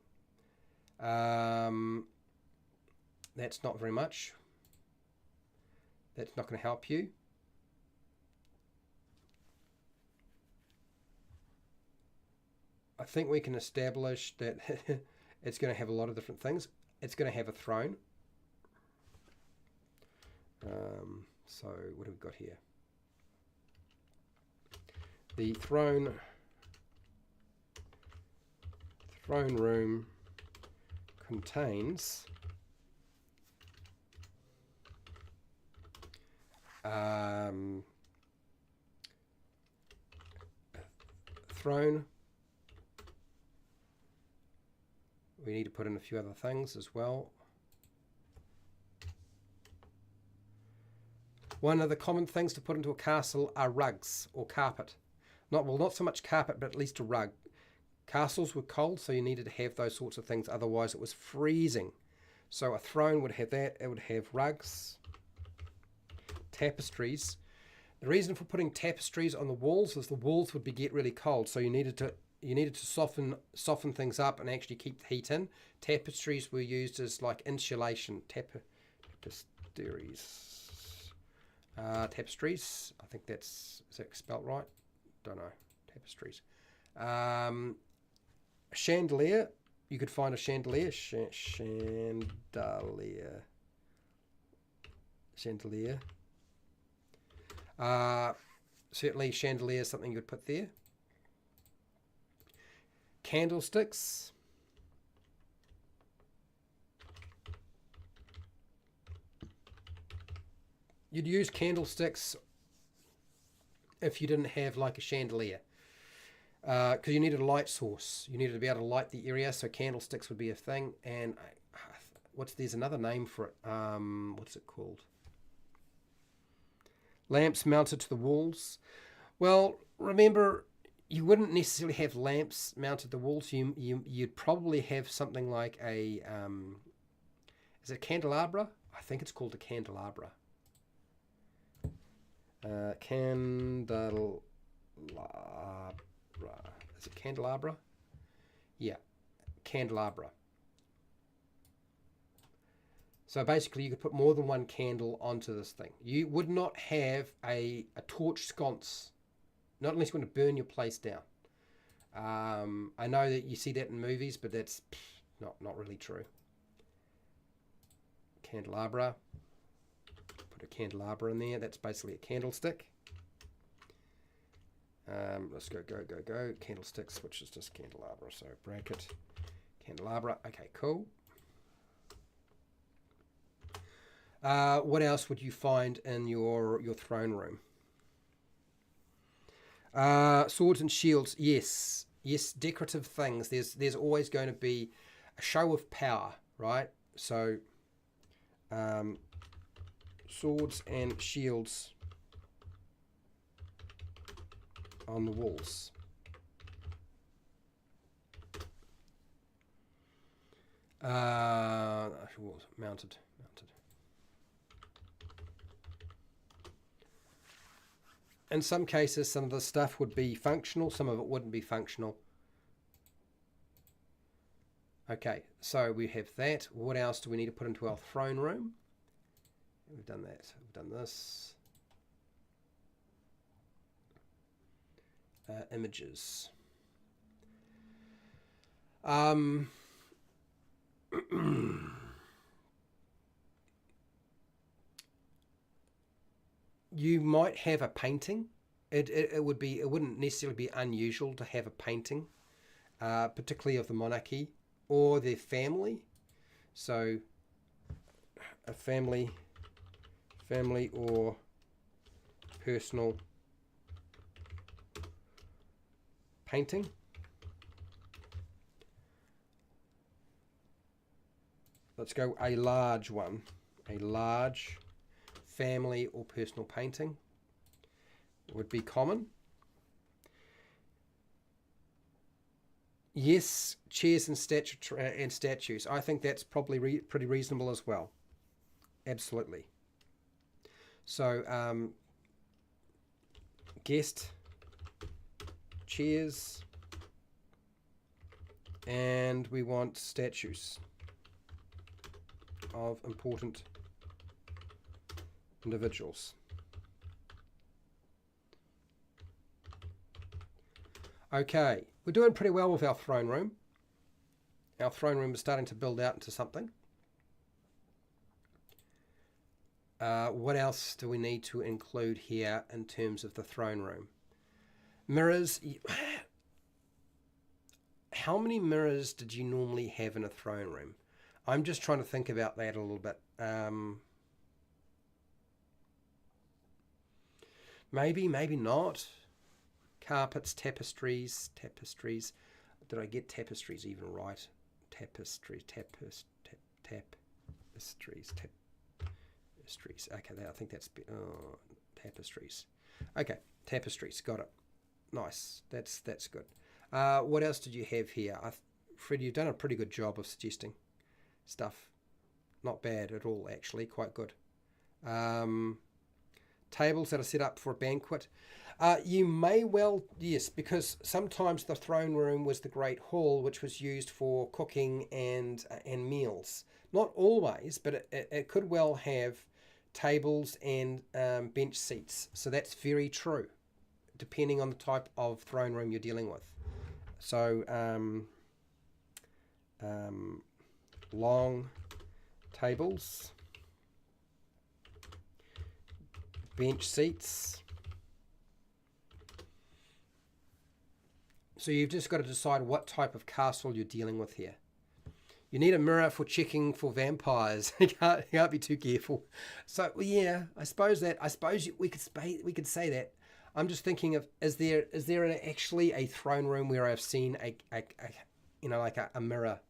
That's not very much. That's not going to help you. I think we can establish that it's going to have a lot of different things. It's going to have a throne. So what have we got here? The throne room contains throne. We need to put in a few other things as well. One of the common things to put into a castle are rugs or carpet. Not so much carpet, but at least a rug. Castles were cold, so you needed to have those sorts of things, otherwise it was freezing. So a throne would have that. It would have rugs, tapestries. The reason for putting tapestries on the walls is the walls would get really cold, so you needed to soften things up and actually keep the heat in. Tapestries were used as like insulation. Tapestries. I think is that spelt right? Don't know. Tapestries. Chandelier. You could find a chandelier. Chandelier. Certainly chandelier is something you would put there. Candlesticks. You'd use candlesticks if you didn't have like a chandelier, because you needed a light source. You needed to be able to light the area, so candlesticks would be a thing. And there's another name for it. What's it called? Lamps mounted to the walls. Well, remember, you wouldn't necessarily have lamps mounted to the walls. You'd probably have something like a is it a candelabra? I think it's called a candelabra. Candelabra. Is it candelabra? Yeah, candelabra. So basically you could put more than one candle onto this thing. You would not have a torch sconce, not unless you want to burn your place down. I know that you see that in movies, but that's not really true. Candelabra. Put a candelabra in there. That's basically a candlestick. Let's go. Candlesticks, which is just candelabra. So bracket, candelabra. Okay, cool. What else would you find in your throne room? Swords and shields. Yes, decorative things. There's always going to be a show of power, right? So swords and shields on the walls. Mounted. In some cases, some of the stuff would be functional, some of it wouldn't be functional. Okay, so we have that. What else do we need to put into our throne room? We've done that. We've done this. Images. Um, you might have a painting. It wouldn't necessarily be unusual to have a painting, particularly of the monarchy or their family. So a family or personal painting. Let's go a large one. A large family or personal painting would be common. Yes, chairs and statues. I think that's probably pretty reasonable as well. Absolutely. So, guest chairs, and we want statues of important individuals. Okay, we're doing pretty well with our throne room. Our throne room is starting to build out into something. What else do we need to include here in terms of the throne room? Mirrors. How many mirrors did you normally have in a throne room? I'm just trying to think about that a little bit. Maybe not. Carpets, tapestries. Did I get tapestries even right? Tapestries. Okay, I think that's tapestries. Okay, tapestries. Got it. Nice. That's good. What else did you have here? Fred, you've done a pretty good job of suggesting stuff. Not bad at all, actually. Quite good. Tables that are set up for a banquet. You may well, yes, because sometimes the throne room was the great hall, which was used for cooking and meals. Not always, but it could well have tables and bench seats. So that's very true, depending on the type of throne room you're dealing with. So long tables, bench seats. So you've just got to decide what type of castle you're dealing with here. You need a mirror for checking for vampires. You can't be too careful. So yeah, I suppose we could say that. I'm just thinking of is there actually a throne room where I've seen a mirror?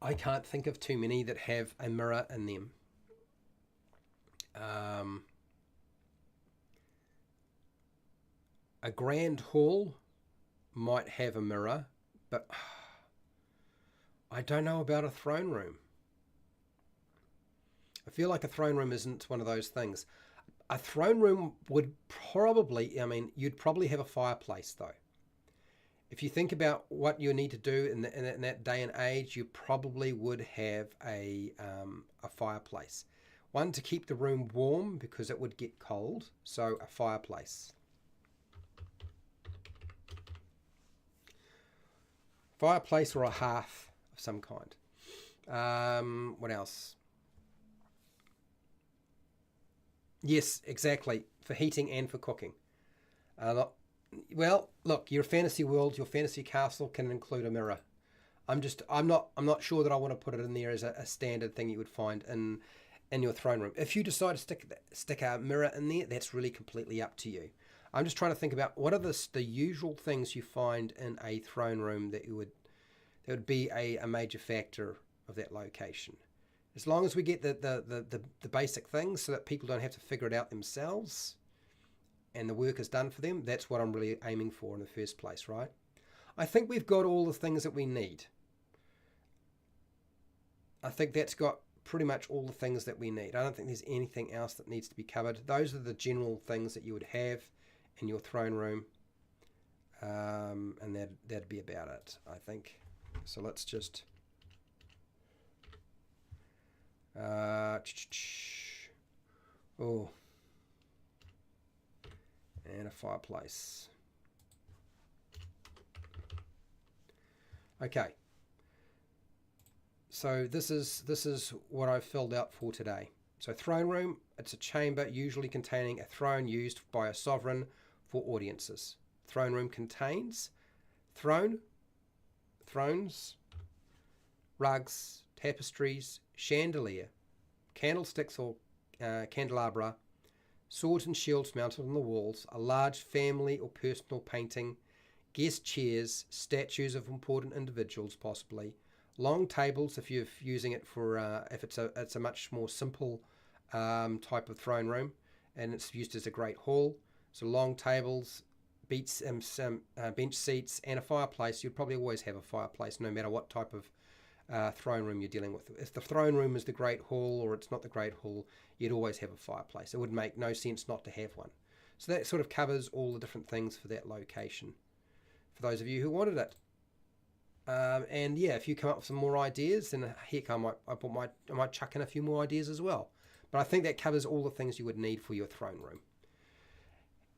I can't think of too many that have a mirror in them. A grand hall might have a mirror, but I don't know about a throne room. I feel like a throne room isn't one of those things. A throne room would probably, you'd probably have a fireplace though. If you think about what you need to do in that day and age, you probably would have a fireplace. One, to keep the room warm because it would get cold, so a fireplace. Fireplace or a hearth of some kind. What else? Yes, exactly. For heating and for cooking. Well, look, your fantasy world, your fantasy castle can include a mirror. I'm not sure that I want to put it in there as a standard thing you would find in your throne room. If you decide to stick a mirror in there, that's really completely up to you. I'm just trying to think about what are the usual things you find in a throne room that would be a major factor of that location. As long as we get the basic things so that people don't have to figure it out themselves and the work is done for them, that's what I'm really aiming for in the first place, right? I think we've got all the things that we need. I think that's got pretty much all the things that we need. I don't think there's anything else that needs to be covered. Those are the general things that you would have in your throne room, and that'd be about it, I think. So let's just and a fireplace. Okay, so this is what I've filled out for today. So throne room, it's a chamber usually containing a throne used by a sovereign for audiences. Throne room contains thrones, rugs, tapestries, chandelier, candlesticks or candelabra, swords and shields mounted on the walls, a large family or personal painting, guest chairs, statues of important individuals possibly, long tables if you're using it for if it's a much more simple type of throne room, and it's used as a great hall. So long tables, some bench seats, and a fireplace. You'd probably always have a fireplace no matter what type of throne room you're dealing with. If the throne room is the great hall or it's not the great hall, you'd always have a fireplace. It would make no sense not to have one. So that sort of covers all the different things for that location, for those of you who wanted it. And yeah, if you come up with some more ideas, then heck, I might chuck in a few more ideas as well. But I think that covers all the things you would need for your throne room.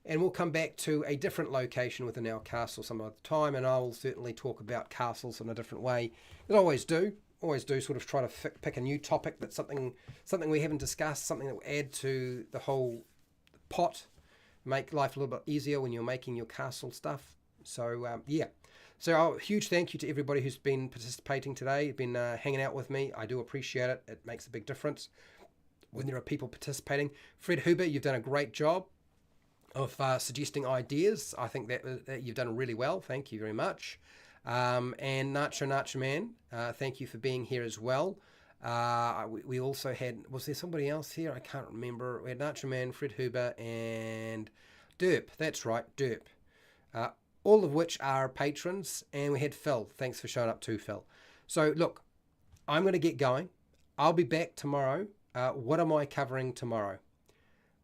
And we'll come back to a different location within our castle some other time, and I will certainly talk about castles in a different way. As I always do, sort of try to pick a new topic that's something we haven't discussed, something that will add to the whole pot, make life a little bit easier when you're making your castle stuff. So yeah. So a huge thank you to everybody who's been participating today, been hanging out with me. I do appreciate it. It makes a big difference when there are people participating. Fred Huber, you've done a great job of suggesting ideas. I think that you've done really well. Thank you very much. And Nacho Man, thank you for being here as well. We also had, was there somebody else here? I can't remember. We had Nacho Man, Fred Huber, and Derp. That's right, Derp. All of which are patrons, and we had Phil. Thanks for showing up too, Phil. So look, I'm going to get going. I'll be back tomorrow. What am I covering tomorrow?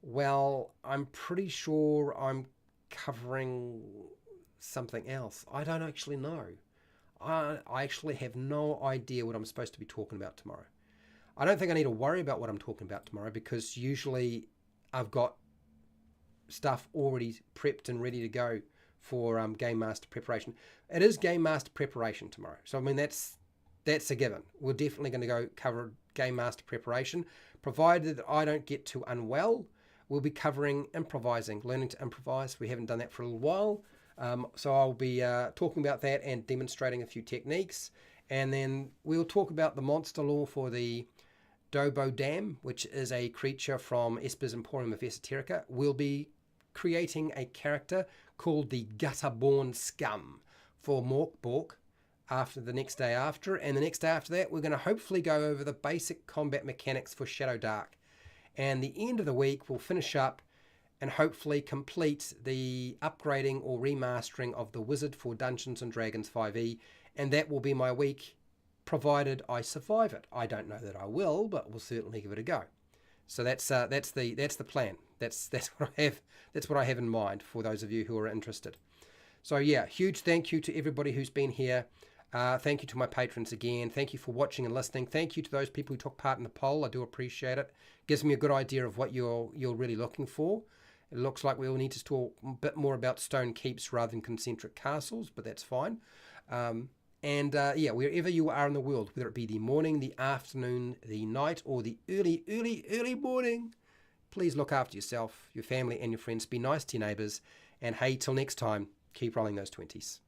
Well, I'm pretty sure I'm covering something else. I don't actually know. I actually have no idea what I'm supposed to be talking about tomorrow. I don't think I need to worry about what I'm talking about tomorrow, because usually I've got stuff already prepped and ready to go for Game Master preparation. It is Game Master preparation tomorrow. So, I mean, that's a given. We're definitely going to go cover Game Master preparation. Provided that I don't get too unwell, we'll be covering improvising, learning to improvise. We haven't done that for a little while. So I'll be talking about that and demonstrating a few techniques. And then we'll talk about the monster lore for the Dobo Dam, which is a creature from Esper's Emporium of Esoterica. We'll be creating a character called the Gutterborn Scum for Morkbork after the next day after. And the next day after that, we're going to hopefully go over the basic combat mechanics for Shadow Dark. And the end of the week, we'll finish up and hopefully complete the upgrading or remastering of the Wizard for Dungeons & Dragons 5e. And that will be my week, provided I survive it. I don't know that I will, but we'll certainly give it a go. So that's the plan. That's what I have in mind for those of you who are interested. So yeah, huge thank you to everybody who's been here. Thank you to my patrons again. Thank you for watching and listening. Thank you to those people who took part in the poll. I do appreciate it. Gives me a good idea of what you're really looking for. It looks like we will need to talk a bit more about stone keeps rather than concentric castles, but that's fine. Yeah, wherever you are in the world, whether it be the morning, the afternoon, the night, or the early morning, please look after yourself, your family, and your friends. Be nice to your neighbours. And hey, till next time, keep rolling those 20s.